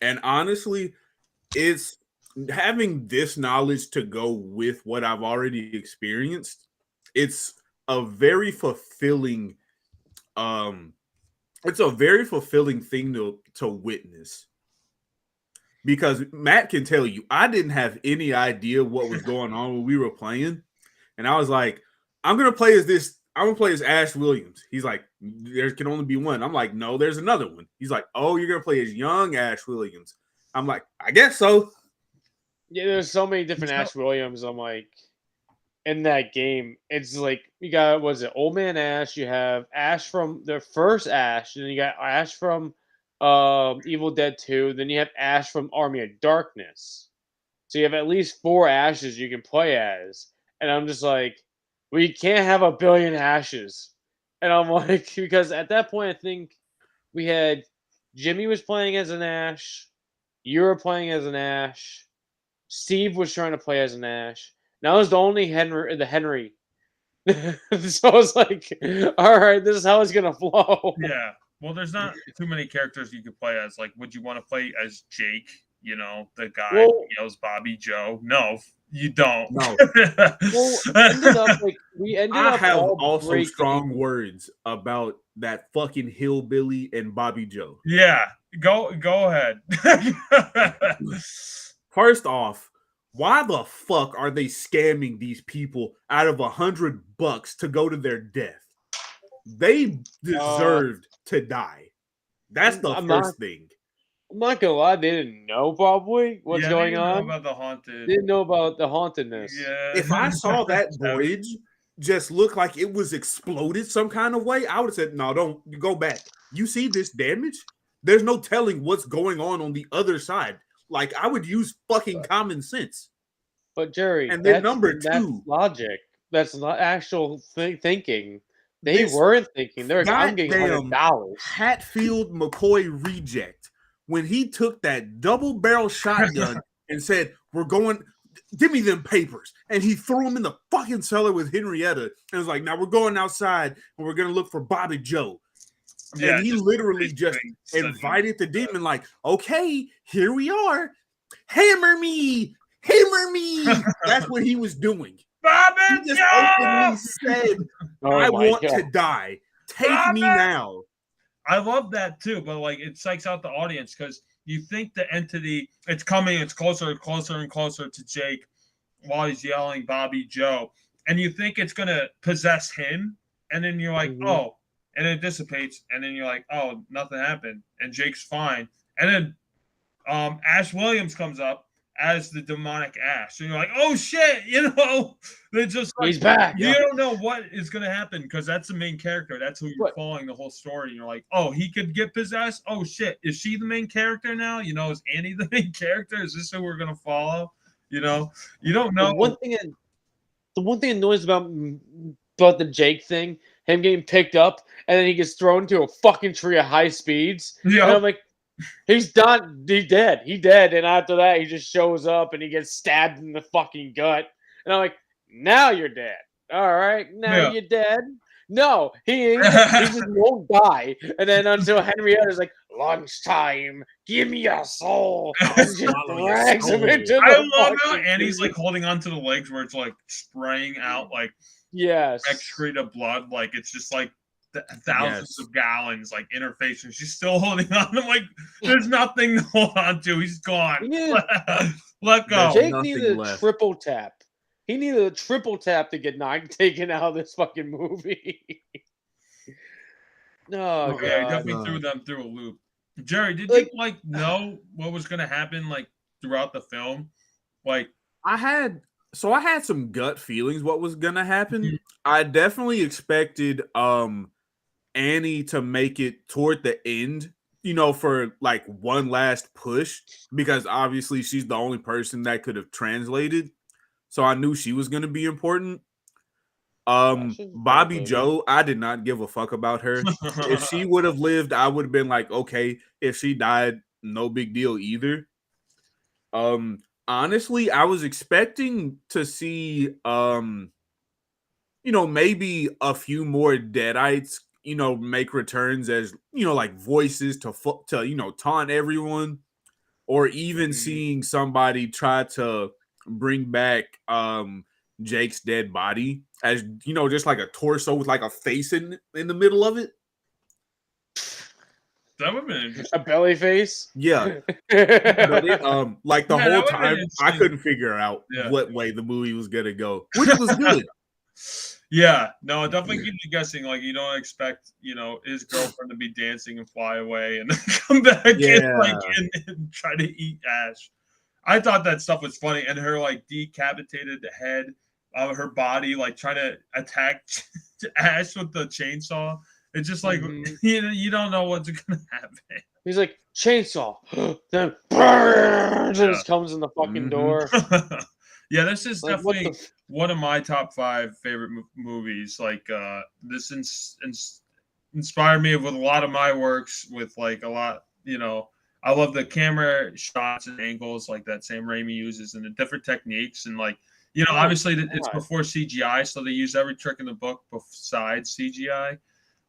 And honestly, it's having this knowledge to go with what I've already experienced. It's a very fulfilling thing to witness. Because Matt can tell you, I didn't have any idea what was going on when we were playing. And I was like, I'm going to play as Ash Williams. He's like, there can only be one. I'm like, no, there's another one. He's like, oh, you're going to play as young Ash Williams. I'm like, I guess so. Yeah, there's so many different Ash Williams. I'm like, in that game, it's like, you got, Old Man Ash, you have Ash from the first Ash, and then you got Ash from Evil Dead 2, then you have Ash from Army of Darkness. So you have at least 4 Ashes you can play as. And I'm just like, we can't have a billion Ashes. And I'm like, because at that point, I think we had Jimmy was playing as an Ash, you were playing as an Ash, Steve was trying to play as an Ash. Now it was the only Henry. So I was like, all right, this is how it's going to flow. Yeah. Well, there's not too many characters you could play as. Like, would you want to play as Jake? The guy who yells Bobby Joe? No, you don't. No. We ended I up have also strong words about that fucking hillbilly and Bobby Joe. Yeah, go ahead. First off, Why the fuck are they scamming these people out of $100 to go to their death? They deserved to die. That's the first thing. I'm not gonna lie, they didn't know probably what's Yeah, going they didn't know on. about the haunted. They didn't know about the hauntedness. Yeah. If I saw that bridge just look like it was exploded some kind of way, I would have said, no, don't go back. You see this damage? There's no telling what's going on the other side. Like, I would use fucking common sense. But Jerry, And then that's that's logic. That's not actual thinking. They weren't thinking. They're like, I'm getting $100. Hatfield McCoy reject, when he took that double barrel shotgun and said, we're going, give me them papers. And he threw them in the fucking cellar with Henrietta and was like, now we're going outside and we're going to look for Bobby Joe. Yeah, and he literally just invited the demon, like, okay, here we are. Hammer me. Hammer me. That's what he was doing. Bobby He just Joe! openly said, I want to die. Take me now. I love that too, but like it psychs out the audience because you think the entity, it's coming, it's closer and closer and closer to Jake while he's yelling Bobby Joe. And you think it's going to possess him. And then you're like, oh, and it dissipates. And then you're like, oh, nothing happened. And Jake's fine. And then Ash Williams comes up as the demonic Ash. And you're like, oh shit, they're just like, he's back. You don't know what is going to happen because that's the main character. That's who you're following the whole story. And you're like, oh, he could get possessed. Oh shit, is she the main character now? Is Annie the main character? Is this who we're going to follow? You don't know. The one thing that annoys about the Jake thing, him getting picked up and then he gets thrown into a fucking tree at high speeds. Yeah. And I'm like, he's done. He's dead. He dead. And after that, he just shows up and he gets stabbed in the fucking gut. And I'm like, now you're dead. All right. Now you're dead. No, he ain't. He just won't die. And then until Henrietta's like, lunchtime, give me your soul. And just drags him into the I love how Annie's like holding onto the legs where it's like spraying out like excreta blood. Like it's just like thousands of gallons like in her face, and she's still holding on. I'm like, there's nothing to hold on to. He's gone. Let go. Jake needed a triple tap. He needed a triple tap to get taken out of this fucking movie. No, he definitely threw them through a loop. Jerry, did you know what was going to happen like throughout the film? Like, I had some gut feelings what was going to happen. I definitely expected Annie to make it toward the end, for like one last push, because obviously she's the only person that could have translated. So I knew she was going to be important. Bobby Joe, I did not give a fuck about her. If she would have lived, I would have been like, okay. If she died, no big deal either. Honestly, I was expecting to see, maybe a few more Deadites, make returns as, like voices to taunt everyone, or even seeing somebody try to bring back Jake's dead body as just like a torso with like a face in the middle of it. That would have been interesting. A belly face. Yeah. But like the whole time I couldn't figure out what way the movie was gonna go, which was good. Yeah, no, it definitely keeps you guessing. Like you don't expect, his girlfriend to be dancing and fly away and then come back and try to eat Ash. I thought that stuff was funny, and her like decapitated head of her body, like trying to attack Ash with the chainsaw. It's just like you don't know what's gonna happen. He's like chainsaw, then burns, and just comes in the fucking door. Yeah, this is like, definitely one of my top 5 favorite movies. Like this inspired me with a lot of my works. With like a lot, I love the camera shots and angles like that Sam Raimi uses, and the different techniques, and like obviously it's before CGI, so they use every trick in the book besides CGI.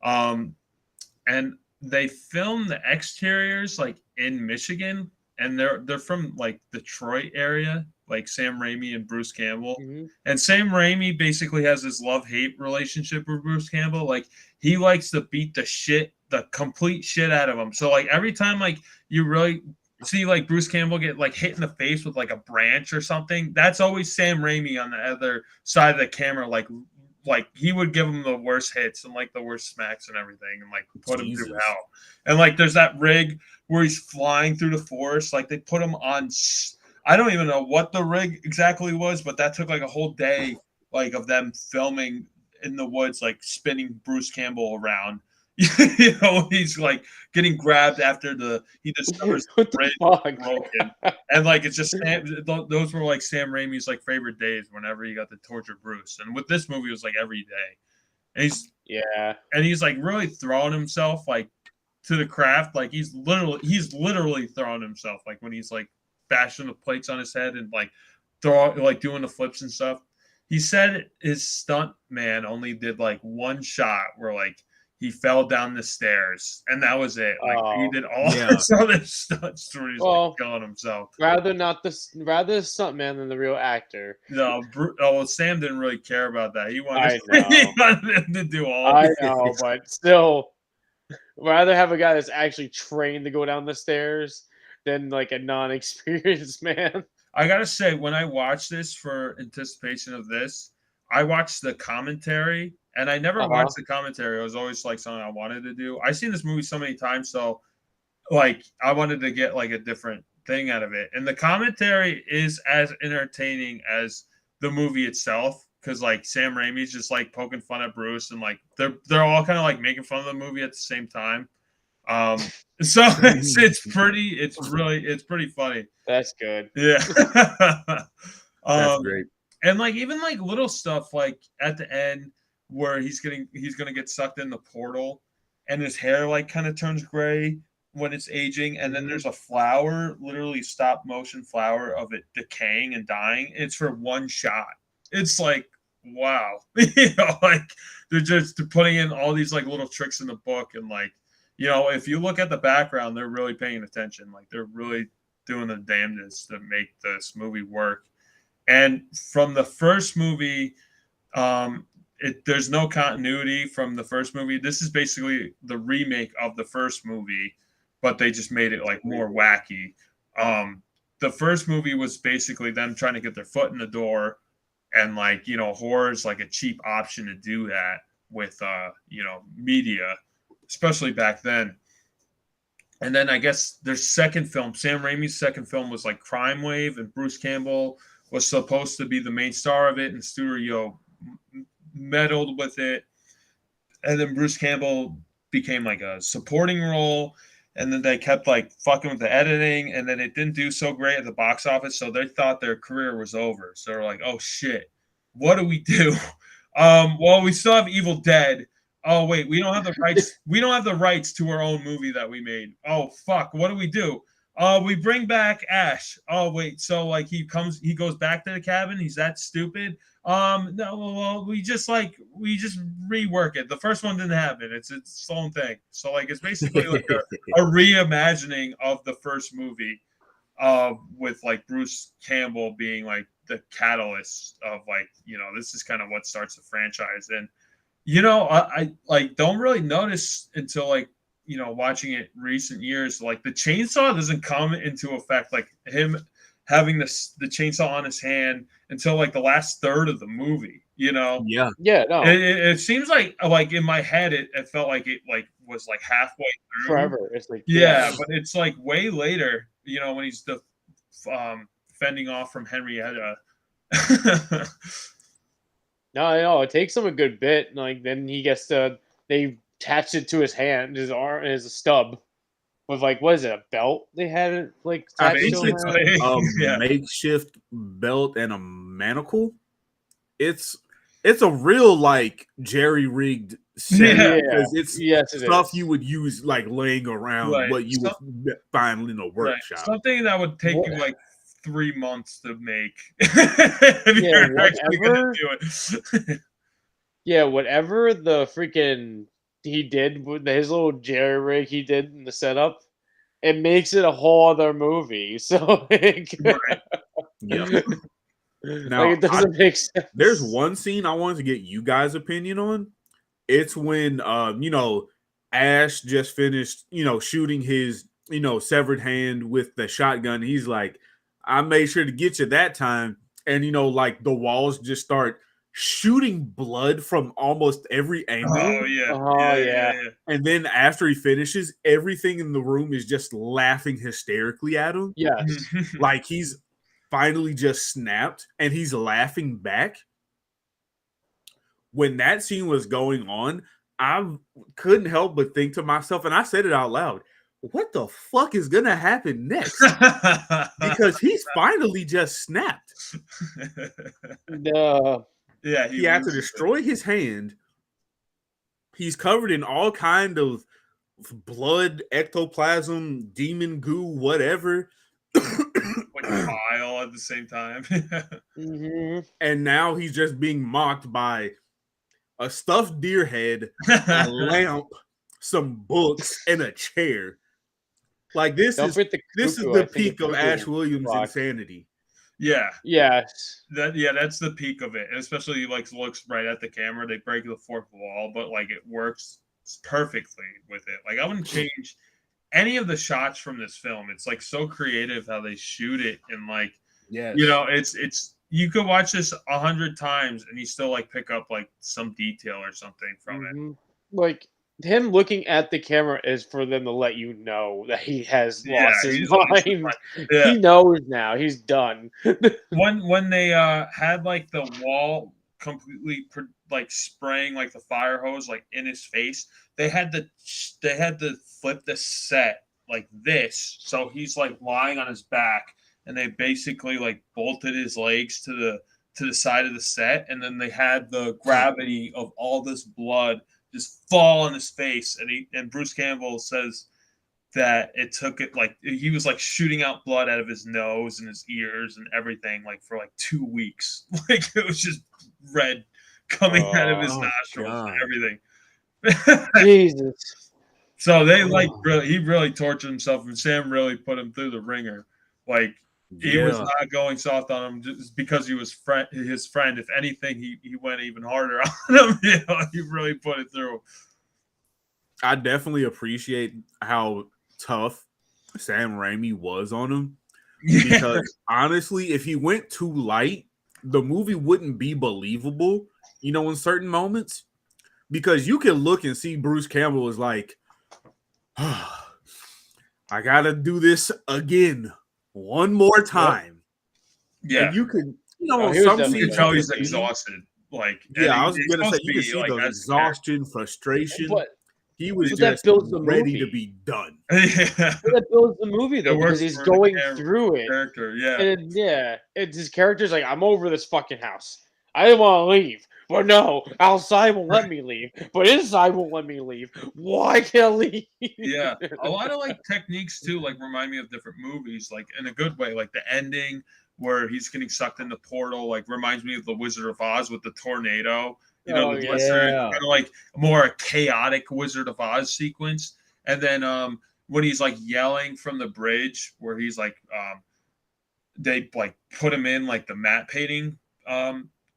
And they film the exteriors like in Michigan, and they're from like Detroit area, like Sam Raimi and Bruce Campbell. And Sam Raimi basically has this love-hate relationship with Bruce Campbell. Like he likes to beat the complete shit out of him. So like every time like you really see like Bruce Campbell get like hit in the face with like a branch or something, that's always Sam Raimi on the other side of the camera, like he would give him the worst hits and like the worst smacks and everything, and like put him through hell. And like there's that rig where he's flying through the forest, like they put him on. I don't even know what the rig exactly was, but that took like a whole day, like of them filming in the woods, like spinning Bruce Campbell around. You know, he's like getting grabbed after he discovers the bridge broken, and like it's just those were like Sam Raimi's like favorite days whenever he got to torture Bruce. And with this movie, it was like every day, and he's like really throwing himself like to the craft, like he's literally throwing himself, like when he's like bashing the plates on his head and like doing the flips and stuff. He said his stunt man only did like one shot where like he fell down the stairs, and that was it. Like he did all this other stunts where he's like killing himself. Rather the stuntman than the real actor. No, Sam didn't really care about that. He wanted him to do all. I know, but still, rather have a guy that's actually trained to go down the stairs than like a non-experienced man. I gotta say, when I watched this for anticipation of this, I watched the commentary. And I never watched the commentary. It was always like something I wanted to do. I've seen this movie so many times, so like I wanted to get like a different thing out of it. And the commentary is as entertaining as the movie itself, because like Sam Raimi's just like poking fun at Bruce, and like they're all kind of like making fun of the movie at the same time. So it's pretty funny. That's good. Yeah. That's great. And like even like little stuff like at the end, where he's gonna get sucked in the portal, and his hair like kind of turns gray when it's aging, and then there's a flower, literally stop motion flower of it decaying and dying. It's for one shot. It's like, wow. You know, like they're putting in all these like little tricks in the book, and like, you know, if you look at the background, they're really paying attention. Like they're really doing the damnedest to make this movie work. And from the first movie, there's no continuity from the first movie. This is basically the remake of the first movie, but they just made it like more wacky. The first movie was basically them trying to get their foot in the door, and like, you know, horror is like a cheap option to do that with you know, media, especially back then. And then I guess their second film, Sam Raimi's second film, was like Crime Wave, and Bruce Campbell was supposed to be the main star of it, and studio meddled with it, and then Bruce Campbell became like a supporting role, and then they kept like fucking with the editing, and then it didn't do so great at the box office, so they thought their career was over. So they're like, oh shit, what do we do? Well, we still have Evil Dead. Oh wait, we don't have the rights to our own movie that we made. Oh fuck, what do we do? We bring back Ash. Oh wait, so like he goes back to the cabin. He's that stupid. No, well, we just rework it. The first one didn't happen. It's its own thing. So like it's basically like a reimagining of the first movie, with like Bruce Campbell being like the catalyst of like, you know, this is kind of what starts the franchise. And you know, I like don't really notice until like, you know, watching it recent years, like the chainsaw doesn't come into effect, like him having the chainsaw on his hand, until like the last third of the movie, you know? Yeah. No. It seems like in my head, it felt like it like was like halfway through. Forever. It's like, yeah, but it's like way later, you know, when he's fending off from Henrietta. No, it takes him a good bit. Like then he gets they attached it to his hand, his arm, as a stub. With like, what is it, a belt? They had it like makeshift belt and a manacle. It's a real like jerry rigged set, because it's stuff you would use like laying around, what you would find in a workshop. Something that would take you like 3 months to make. If you're actually gonna do it. Yeah, whatever the freaking he did with his little jerry rig he did in the setup, it makes it a whole other movie. So like, yeah. Now, like, it doesn't make sense. There's one scene I wanted to get you guys' opinion on. It's when you know, Ash just finished, you know, shooting his severed hand with the shotgun. He's like, I made sure to get you that time. And, like the walls just start shooting blood from almost every angle. Oh yeah. Oh, yeah. And then after he finishes, everything in the room is just laughing hysterically at him. Yes. Like he's finally just snapped and he's laughing back. When that scene was going on, I couldn't help but think to myself, and I said it out loud, what the fuck is going to happen next? Because he's finally just snapped. Yeah, he had to destroy his hand. He's covered in all kind of blood, ectoplasm, demon goo, whatever. Like bile at the same time. And now he's just being mocked by a stuffed deer head, a lamp, some books, and a chair. Like this is the peak of Ash Williams' insanity. Yeah. Yes. That's the peak of it. And especially like looks right at the camera. They break the fourth wall, but like it works perfectly with it. Like I wouldn't change any of the shots from this film. It's like so creative how they shoot it, and like it's you could watch this 100 times and you still like pick up like some detail or something from it. Like him looking at the camera is for them to let you know that he has lost his mind. He knows now. He's done. when they had like the wall completely like spraying like the fire hose like in his face, they had to flip the set like this, so he's like lying on his back, and they basically like bolted his legs to the side of the set, and then they had the gravity of all this blood just fall on his face, and Bruce Campbell says that it took it like he was like shooting out blood out of his nose and his ears and everything like for like 2 weeks. Like it was just red coming out of his nostrils and everything. Jesus. So they he really tortured himself, and Sam really put him through the ringer. Like he was not going soft on him just because he was his friend. If anything, he went even harder on him. He really put it through. I definitely appreciate how tough Sam Raimi was on him. Because honestly, if he went too light, the movie wouldn't be believable, in certain moments. Because you can look and see Bruce Campbell is like, I gotta do this again. One more time. Yeah. And you can, some scenes you can tell he's exhausted. Like, I was gonna say you can see the exhaustion, frustration. But he was just ready to be done. But that builds the movie though, because he's going through it. Character, It's his character's like, I'm over this fucking house. I didn't want to leave. But no, outside won't let me leave. But inside won't let me leave. Why can't I leave? Yeah. A lot of like techniques too, like remind me of different movies, like in a good way. Like the ending where he's getting sucked in the portal, like reminds me of The Wizard of Oz with the tornado. Kind of like more a chaotic Wizard of Oz sequence. And then when he's like yelling from the bridge, where he's like they like put him in like the matte painting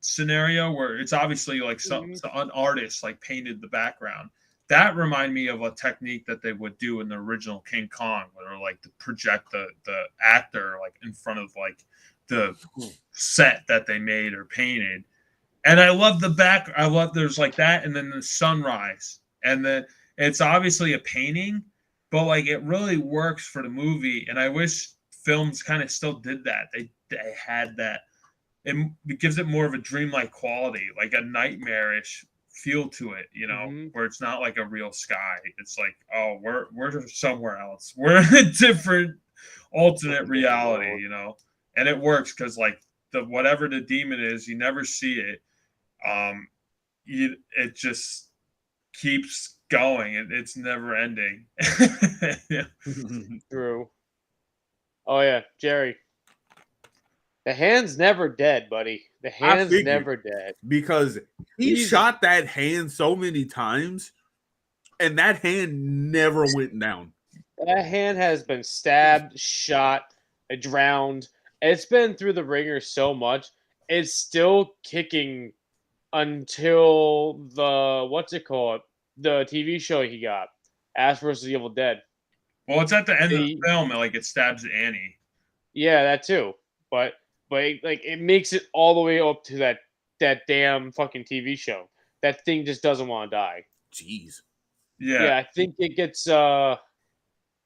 scenario where it's obviously like an artist like painted the background. That reminded me of a technique that they would do in the original King Kong, where like to project the actor like in front of like the set that they made or painted. And I love there's like that, and then the sunrise, and then it's obviously a painting, but like it really works for the movie. And I wish films kind of still did that. They had that. It gives it more of a dreamlike quality, like a nightmarish feel to it, where it's not like a real sky. It's like, oh, we're somewhere else. We're in a different alternate reality, and it works because like whatever the demon is, you never see it. It just keeps going, and it's never ending. True. Oh yeah, Jerry. The hand's never dead, buddy. The hand's never dead. Because he shot that hand so many times, and that hand never went down. That hand has been stabbed, shot, drowned. It's been through the ringer so much. It's still kicking until the, what's it called? The TV show he got, Ash vs. Evil Dead. Well, it's at the end of the film, like it stabs Annie. Yeah, that too. But like it makes it all the way up to that damn fucking TV show. That thing just doesn't want to die. Jeez. Yeah. Yeah, I think it gets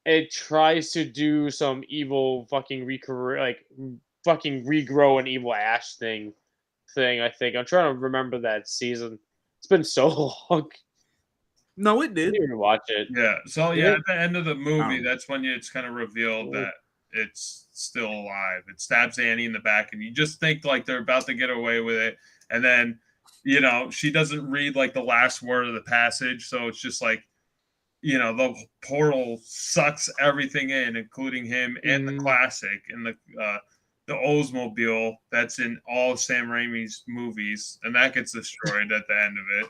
it tries to do some evil fucking fucking regrow an evil ash thing. I think I'm trying to remember that season. It's been so long. No, it I did. didn't even watch it. Yeah. So Did yeah, it? at the end of the movie, Um, that's when it's kind of revealed that it's still alive. It stabs Annie in the back, and you just think like they're about to get away with it, and then she doesn't read like the last word of the passage, so it's just like the portal sucks everything in, including him and the classic and the Oldsmobile that's in all Sam Raimi's movies, and that gets destroyed at the end of it.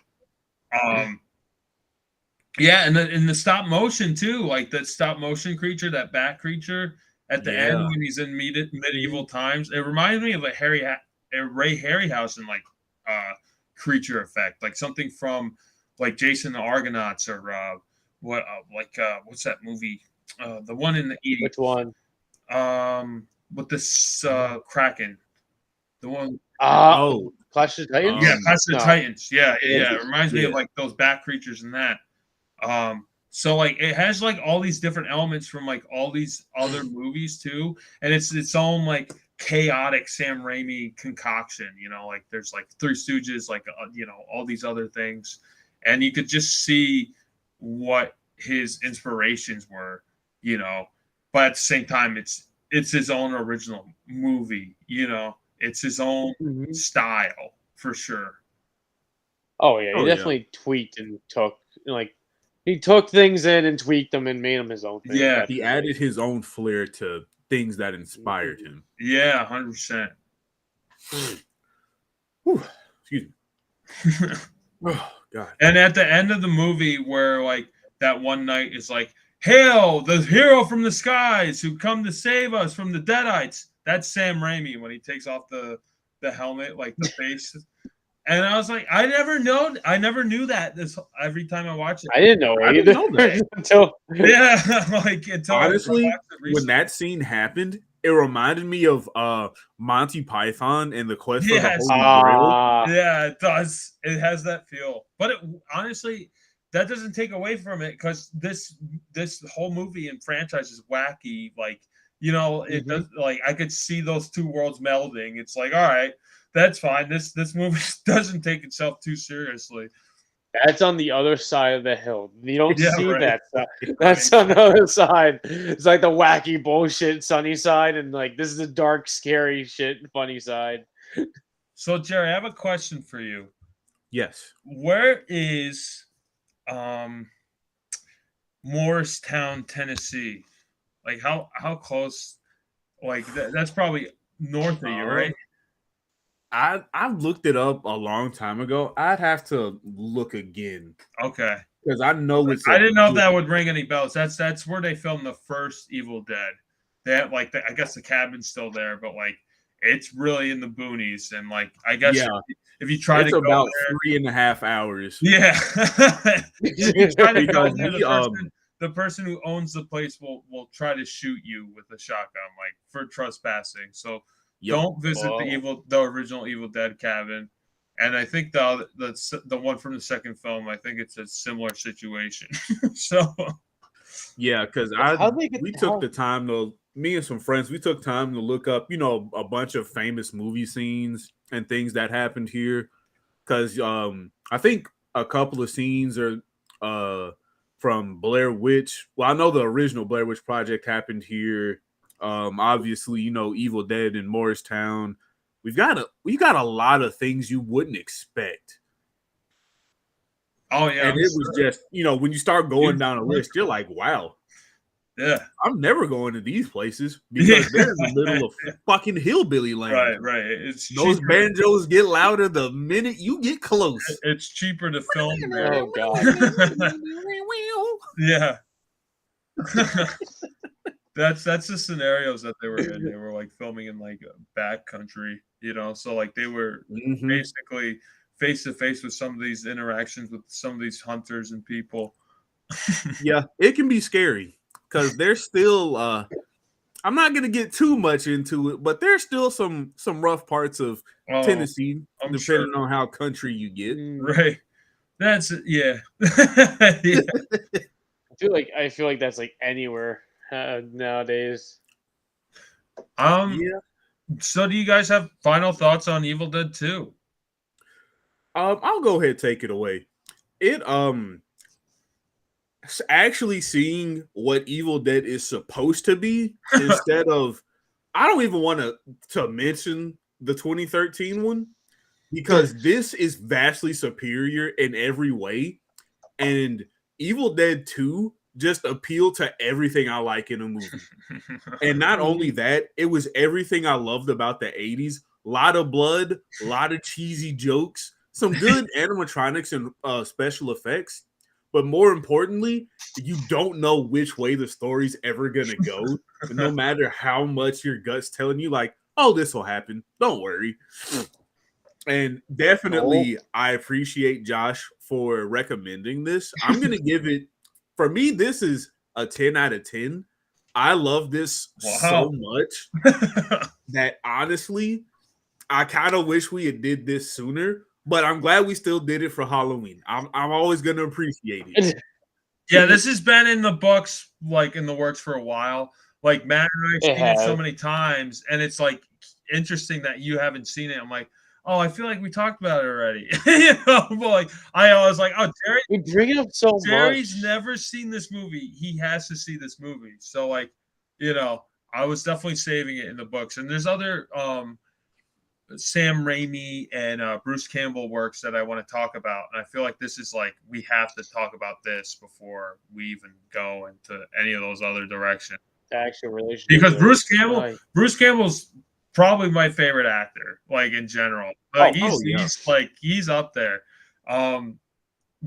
Yeah, and in the stop motion too, like that stop motion creature, that bat creature at the end when he's in medieval times. It reminds me of a Ray Harryhausen like creature effect, like something from like Jason the Argonauts or what's that movie? The one in the 80s. Which one? With this Kraken. The one. Clash of Titans? Yeah, Clash of Titans. Yeah. Yeah. It reminds me of like those bat creatures in that. So like it has like all these different elements from like all these other movies too, and it's its own like chaotic Sam Raimi concoction. Like there's like Three Stooges, like all these other things, and you could just see what his inspirations were. But at the same time, it's his own original movie. It's his own style for sure. Oh yeah, he definitely tweaked and took he took things in and tweaked them and made them his own thing. Yeah, he added his own flair to things that inspired him. Yeah, 100%. Excuse me. Oh God! And at the end of the movie, where like that one night is like, "Hail the hero from the skies who come to save us from the Deadites." That's Sam Raimi when he takes off the helmet, like the face. And I was like, I never knew that. Every time I watch it, I didn't know that until honestly, when that scene happened, it reminded me of Monty Python and the Quest for the Holy Grail. Yeah, it does. It has that feel, but honestly, that doesn't take away from it because this whole movie and franchise is wacky. Like it does. Like I could see those two worlds melding. It's like, all right. That's fine. This movie doesn't take itself too seriously. That's on the other side of the hill. You don't see that side. That's I mean, on the other side. It's like the wacky bullshit sunny side, and like this is the dark, scary shit funny side. So Jerry, I have a question for you. Yes. Where is Morristown, Tennessee? Like how close? Like that's probably north of you, right? I looked it up a long time ago. I'd have to look again. Okay. Because I know it's. I didn't know if that would ring any bells. That's where they filmed the first Evil Dead. They have like I guess the cabin's still there, but like it's really in the boonies. And like I guess if you try to go about there, 3.5 hours. Yeah. If you try to go there, because the person who owns the place will try to shoot you with a shotgun, like for trespassing. So. Don't visit the original Evil Dead cabin, and I think the one from the second film. I think it's a similar situation. So, yeah, because we took the time to me and some friends. We took time to look up, a bunch of famous movie scenes and things that happened here. Because I think a couple of scenes are from Blair Witch. Well, I know the original Blair Witch Project happened here. Obviously, Evil Dead in Morristown. We got a lot of things you wouldn't expect. Oh yeah, and it was just when you start going down a list, you're like, wow, yeah, I'm never going to these places because they're in the middle of fucking hillbilly land. Right. It's those banjos get louder the minute you get close. It's cheaper to film there. Oh god, yeah. That's the scenarios that they were in. They were like filming in like back country, so like they were basically face to face with some of these interactions with some of these hunters and people. Yeah, it can be scary. because there's still I'm not gonna get too much into it, but there's still some rough parts of Tennessee, I'm depending sure. on how country you get. Right. That's yeah. Yeah. I feel like that's like anywhere nowadays. Yeah. So do you guys have final thoughts on Evil Dead 2? I'll go ahead and take it away. It actually seeing what Evil Dead is supposed to be instead of I don't even want to mention the 2013 one because this is vastly superior in every way, and Evil Dead 2 just appealed to everything I like in a movie. And not only that, it was everything I loved about the 80s. A lot of blood, a lot of cheesy jokes, some good animatronics and special effects. But more importantly, you don't know which way the story's ever going to go. No matter how much your gut's telling you, like, oh, this will happen. Don't worry. And definitely, I appreciate Josh for recommending this. I'm going to give it, for me, this is a 10 out of 10. I love this so much that honestly, I kind of wish we had did this sooner, but I'm glad we still did it for Halloween. I'm always going to appreciate it. Yeah, this has been in the books, like in the works for a while. Like Matt and I've seen it so many times, and it's like interesting that you haven't seen it. I'm like, oh, I feel like we talked about it already. You know, but like I was like, oh, Jerry, we bring it up so Jerry's much. never seen this movie. He has to see this movie. So like, you know, I was definitely saving it in the books. And there's other Sam Raimi and Bruce Campbell works that I want to talk about. And I feel like this is like we have to talk about this before we even go into any of those other directions. Actual relationship. Because Bruce Campbell's probably my favorite actor, like in general. He's up there.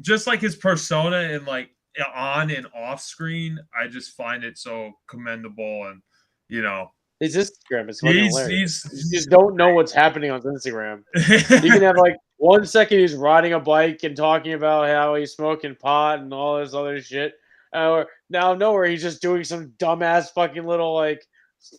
Just like his persona and like on and off screen, I just find it so commendable. And you know, his Instagram is fucking hilarious. You just don't know what's happening on Instagram. You can have like 1 second he's riding a bike and talking about how he's smoking pot and all this other shit. Or now nowhere he's just doing some dumbass fucking little like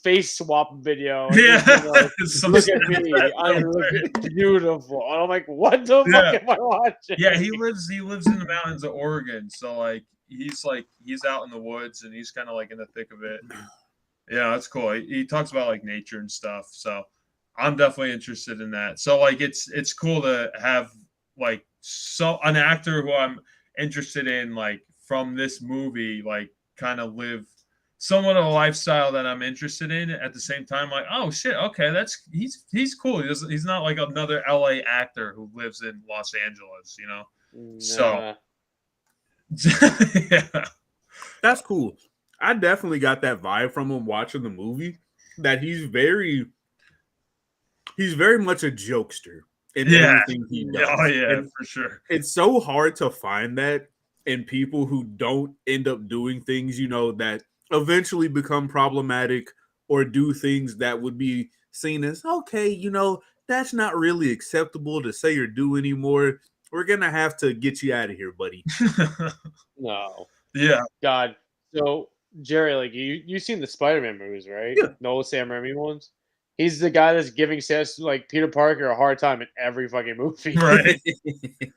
face swap video. Yeah, like, look at me, I look beautiful. And I'm like, what the fuck am I watching? Yeah, he lives in the mountains of Oregon, so like he's out in the woods and he's kind of like in the thick of it. Yeah, that's cool. He talks about like nature and stuff, so I'm definitely interested in that. So like it's cool to have like an actor who I'm interested in like from this movie like kind of live somewhat of a lifestyle that I'm interested in at the same time. Like, oh shit, okay, he's cool. He's not like another LA actor who lives in Los Angeles, you know. Nah. So yeah, that's cool. I definitely got that vibe from him watching the movie that he's very much a jokester in everything he does. Oh yeah, and for sure. It's so hard to find that in people who don't end up doing things, you know, that eventually become problematic or do things that would be seen as, okay, you know, that's not really acceptable to say or do anymore. We're going to have to get you out of here, buddy. No. Yeah. God. So, Jerry, like you've seen the Spider-Man movies, right? Yeah. No Sam Raimi ones. He's the guy that's giving like Peter Parker a hard time in every fucking movie. Right.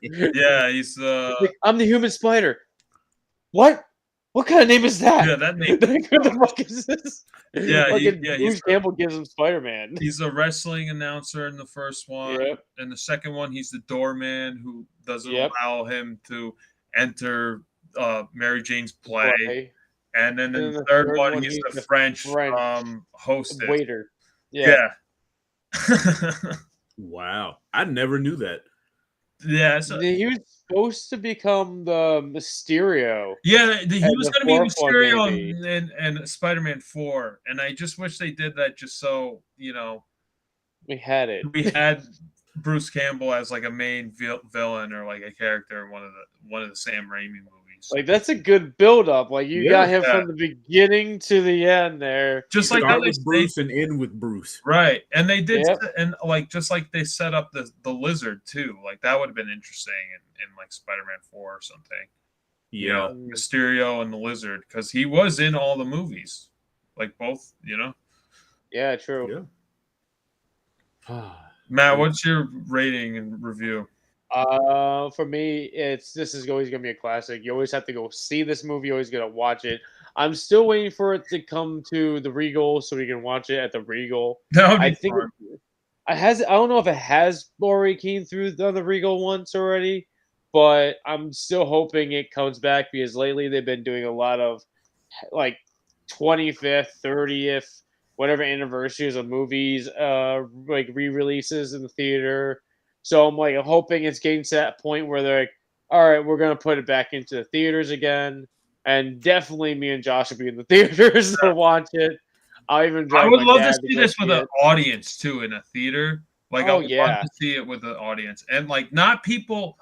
Yeah, he's like, I'm the human spider. What? What kind of name is that? Yeah, that name. What the fuck is this? Yeah, Bruce Campbell gives him Spider-Man. He's a wrestling announcer in the first one. Yep. And the second one, he's the doorman who doesn't allow him to enter Mary Jane's play. And then in the third one, he's the French hostess. Waiter. Yeah. Wow. I never knew that. Yeah. So, he was supposed to become the Mysterio. Yeah, he was going to be Mysterio in Spider-Man 4. And I just wish they did that just so, you know. We had it. We had Bruce Campbell as like a main villain or like a character in one of the Sam Raimi movies. Like that's a good build-up. Like you got him from the beginning to the end there. Just like start with Bruce and end with Bruce. Right. And they did and like just like they set up the lizard too. Like that would have been interesting in like Spider-Man 4 or something. You know, Mysterio and the Lizard, because he was in all the movies, like both. You know. Yeah, true. Yeah. Matt, what's your rating and review? For me, this is always gonna be a classic. You always have to go see this movie. You always gotta watch it. I'm still waiting for it to come to the Regal so we can watch it at the Regal. That would be I think fun. I don't know if it has already came through the Regal once already, but I'm still hoping it comes back because lately they've been doing a lot of like 25th, 30th, whatever anniversaries of movies, like re-releases in the theater. So I'm hoping it's getting to that point where they're like, all right, we're gonna put it back into the theaters again, and definitely me and Josh will be in the theaters to watch it. I'll even I drag would my love to dad see go this with see an it. audience too, in a theater. Like I Oh would love yeah, to see it with an audience, and like not people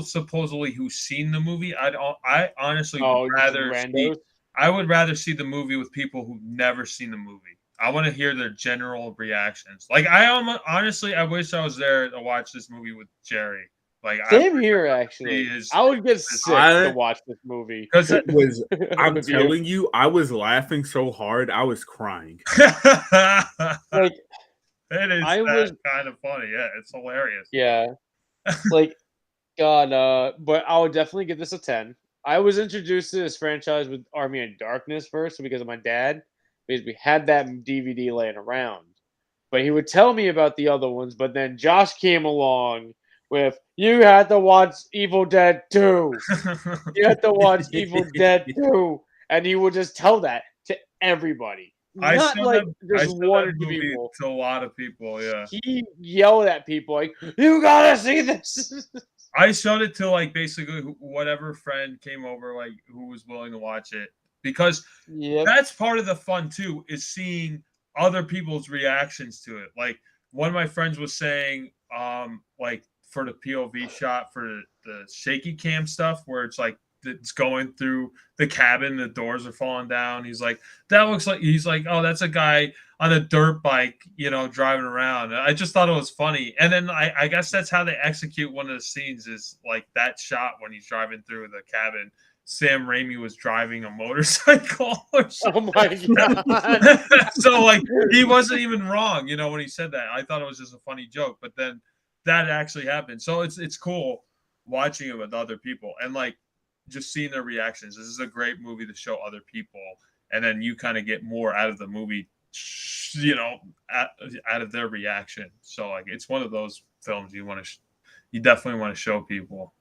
supposedly who've seen the movie. I honestly would oh, just rather see. randos. I would rather see the movie with people who've never seen the movie. I want to hear their general reactions. Like honestly, I wish I was there to watch this movie with Jerry. Like Same here, actually. I would get sick to watch this movie. because It was. I'm with you. telling you, I was laughing so hard, I was crying. Like it is I was, kind of funny. Yeah, it's hilarious. yeah. Like God, but I would definitely give this a 10. I was introduced to this franchise with Army of Darkness first because of my dad, because we had that DVD laying around. But he would tell me about the other ones, but then Josh came along with you had to watch Evil Dead 2. You had to watch Evil Dead 2. And he would just tell that to everybody. I Not showed like that, just one or two movie people. to a lot of people. Yeah, He yelled at people like, "You gotta see this!" I showed it to like basically whatever friend came over, like who was willing to watch it, because Yep. that's part of the fun too, is seeing other people's reactions to it. Like one of my friends was saying, like for the POV shot for the shaky cam stuff, where it's like it's going through the cabin, the doors are falling down. He's like, oh, that's a guy on a dirt bike, you know, driving around. I just thought it was funny. And then I guess that's how they execute one of the scenes is like that shot when he's driving through the cabin. Sam Raimi was driving a motorcycle or something. Oh my god. So like he wasn't even wrong, you know, when he said that. I thought it was just a funny joke, but then that actually happened. So it's cool watching it with other people and like just seeing their reactions. This is a great movie to show other people, and then you kind of get more out of the movie, you know, out of their reaction. So like it's one of those films you definitely want to show people.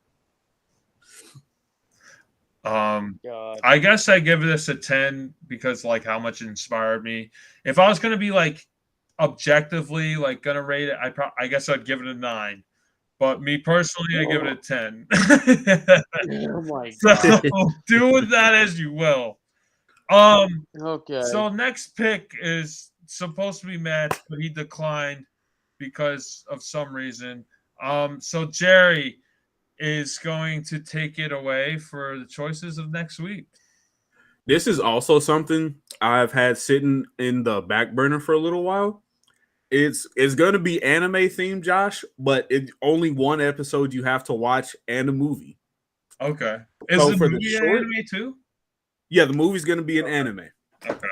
God. I guess I give this a 10 because like how much it inspired me. If I was gonna be like objectively like gonna rate it, I guess I'd give it a 9. But me personally, I give it a 10. Oh my So god. do with that as you will. Okay. So next pick is supposed to be Matt, but he declined because of some reason. So Jerry is going to take it away for the choices of next week. This is also something I've had sitting in the back burner for a little while. It's going to be anime themed, Josh, but it's only one episode you have to watch and a movie. Okay. Is So the for the movie short, anime too? Yeah, the movie's going to be an anime. Okay.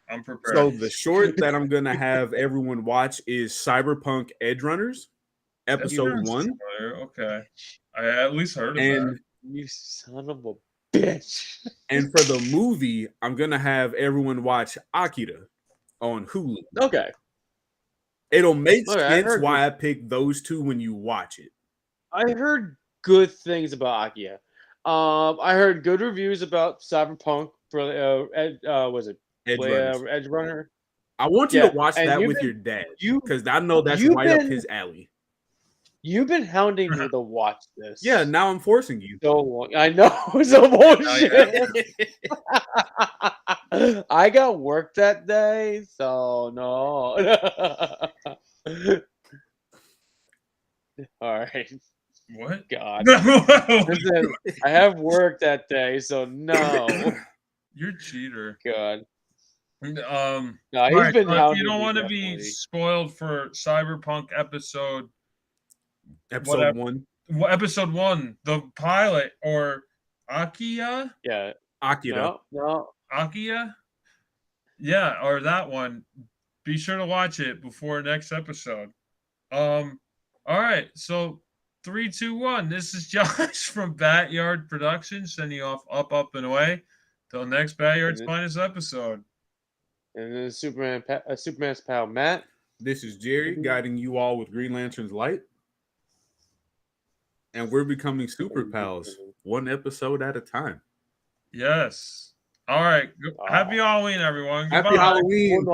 I'm prepared. So the short that I'm going to have everyone watch is Cyberpunk Edge Runners, episode 1. Okay. I at least heard of that. You son of a bitch. And for the movie, I'm going to have everyone watch Akira on Hulu. Okay. It'll make Okay, sense why I picked those two when you watch it. I heard good things about Akira. I heard good reviews about Cyberpunk for was it Edge Runner? I want you to watch that with your dad because I know that's right up his alley. You've been hounding me to watch this. Yeah, now I'm forcing you. So long. I know. So bullshit. I got work that day, so no. All right. What? God. Listen, I have work that day, so no. You're a cheater. God. No, he's been if you don't want to be spoiled for Cyberpunk episode 1. Episode 1, the pilot, or Akia? Yeah. Akira. No. Akia? Yeah, or that one. Be sure to watch it before next episode. All right, so 3, 2, 1. This is Josh from BatYard Productions sending you off up and away. Till next BatYard's Finest episode. And then Superman's pal Matt. This is Jerry guiding you all with Green Lantern's light. And we're becoming super pals, one episode at a time. Yes. All right. Happy Halloween, everyone. Happy Goodbye. Halloween.